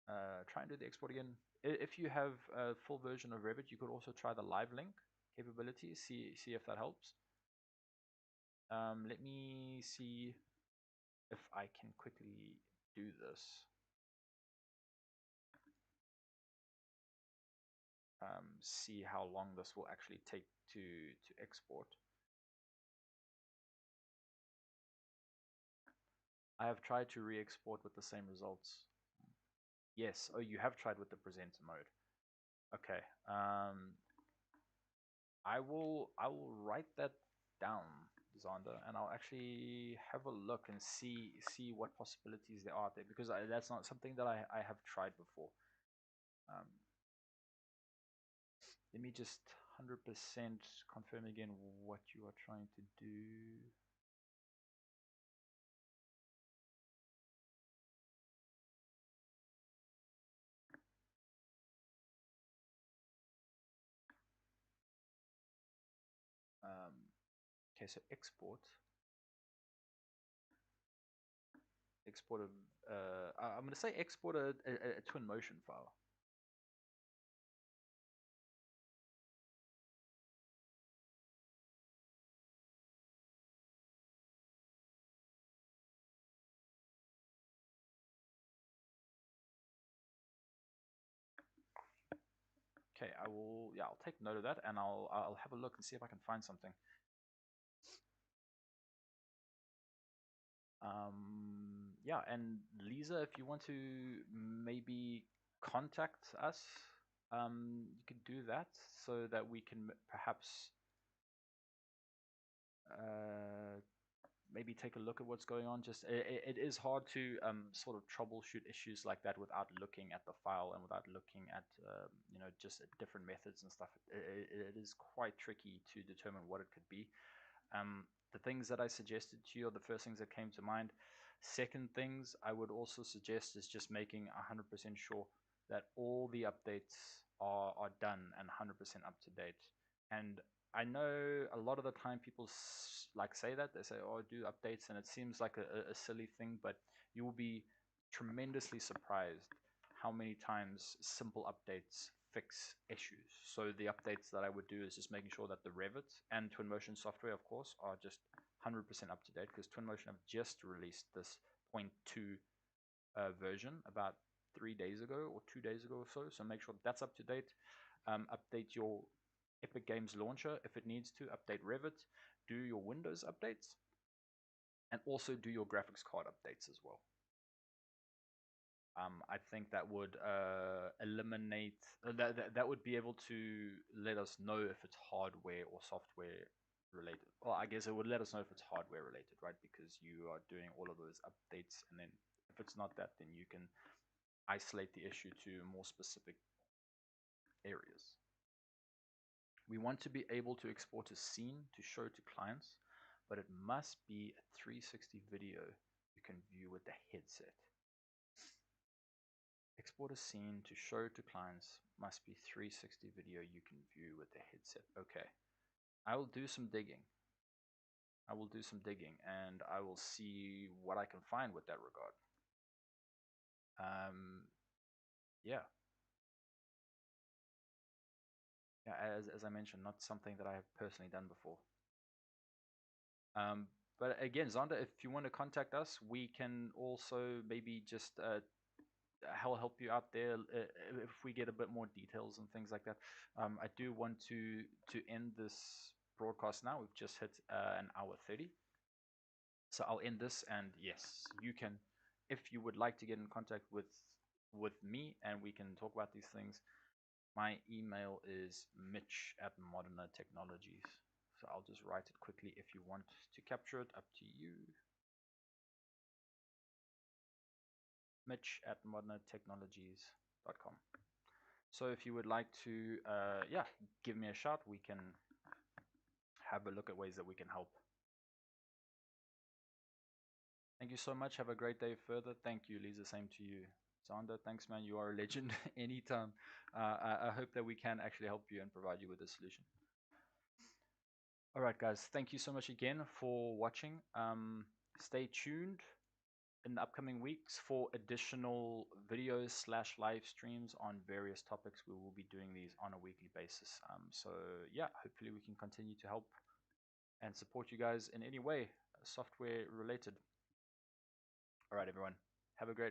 Try and do the export again. If you have a full version of Revit, you could also try the live link capability, see if that helps. Let me see if I can quickly do this. See how long this will actually take to export. I have tried to re-export with the same results. Yes, oh, you have tried with the presenter mode. Okay. I will write that down, Zander, and I'll actually have a look and see what possibilities there are there, because that's not something that I have tried before. Let me just 100% confirm again what you are trying to do. Okay, so export a, I'm going to say export a Twinmotion file. Okay, I will. Yeah, I'll take note of that, and I'll have a look and see if I can find something. Yeah, and Lisa, if you want to maybe contact us, you could do that so that we can perhaps maybe take a look at what's going on. Just it is hard to sort of troubleshoot issues like that without looking at the file and without looking at you know, just at different methods and stuff. It is quite tricky to determine what it could be. The things that I suggested to you are the first things that came to mind. Second things I would also suggest is just making 100% sure that all the updates are done and 100% up to date. And I know a lot of the time people like say that, they say, oh, do updates, and it seems like a silly thing, but you will be tremendously surprised how many times simple updates fix issues. So the updates that I would do is just making sure that the Revit and Twinmotion software, of course, are just 100% up to date, because Twinmotion have just released this 0.2 version about 3 days ago or 2 days ago or so. So make sure that's up to date. Update your Epic Games launcher if it needs to. Update Revit. Do your Windows updates, and also do your graphics card updates as well. I think that would eliminate that would be able to let us know if it's hardware or software related. Well, I guess it would let us know if it's hardware related, right? Because you are doing all of those updates, and then if it's not that, then you can isolate the issue to more specific areas. We want to be able to export a scene to show to clients, but it must be a 360 video you can view with the headset. Export a scene to show to clients must be 360 video you can view with the headset. Okay, I will do some digging. I will do some digging, and I will see what I can find with that regard. Yeah. Yeah, as I mentioned, not something that I have personally done before. But again, Zonda, if you want to contact us, we can also maybe just help you out there if we get a bit more details and things like that. I do want to end this broadcast now. We've just hit an hour 30. So I'll end this, and yes, you can, if you would like to get in contact with me and we can talk about these things, my email is mitch@moderna technologies. So I'll just write it quickly. If you want to capture it, up to you. mitch@moderna technologies.com. So if you would like to, yeah, give me a shout, we can have a look at ways that we can help. Thank you so much. Have a great day further. Thank you, Lisa. Same to you. Zander, thanks, man. You are a legend. Anytime. I hope that we can actually help you and provide you with a solution. All right, guys. Thank you so much again for watching. Stay tuned in the upcoming weeks for additional videos / live streams on various topics. We will be doing these on a weekly basis. So yeah, hopefully we can continue to help and support you guys in any way software related. All right, everyone. Have a great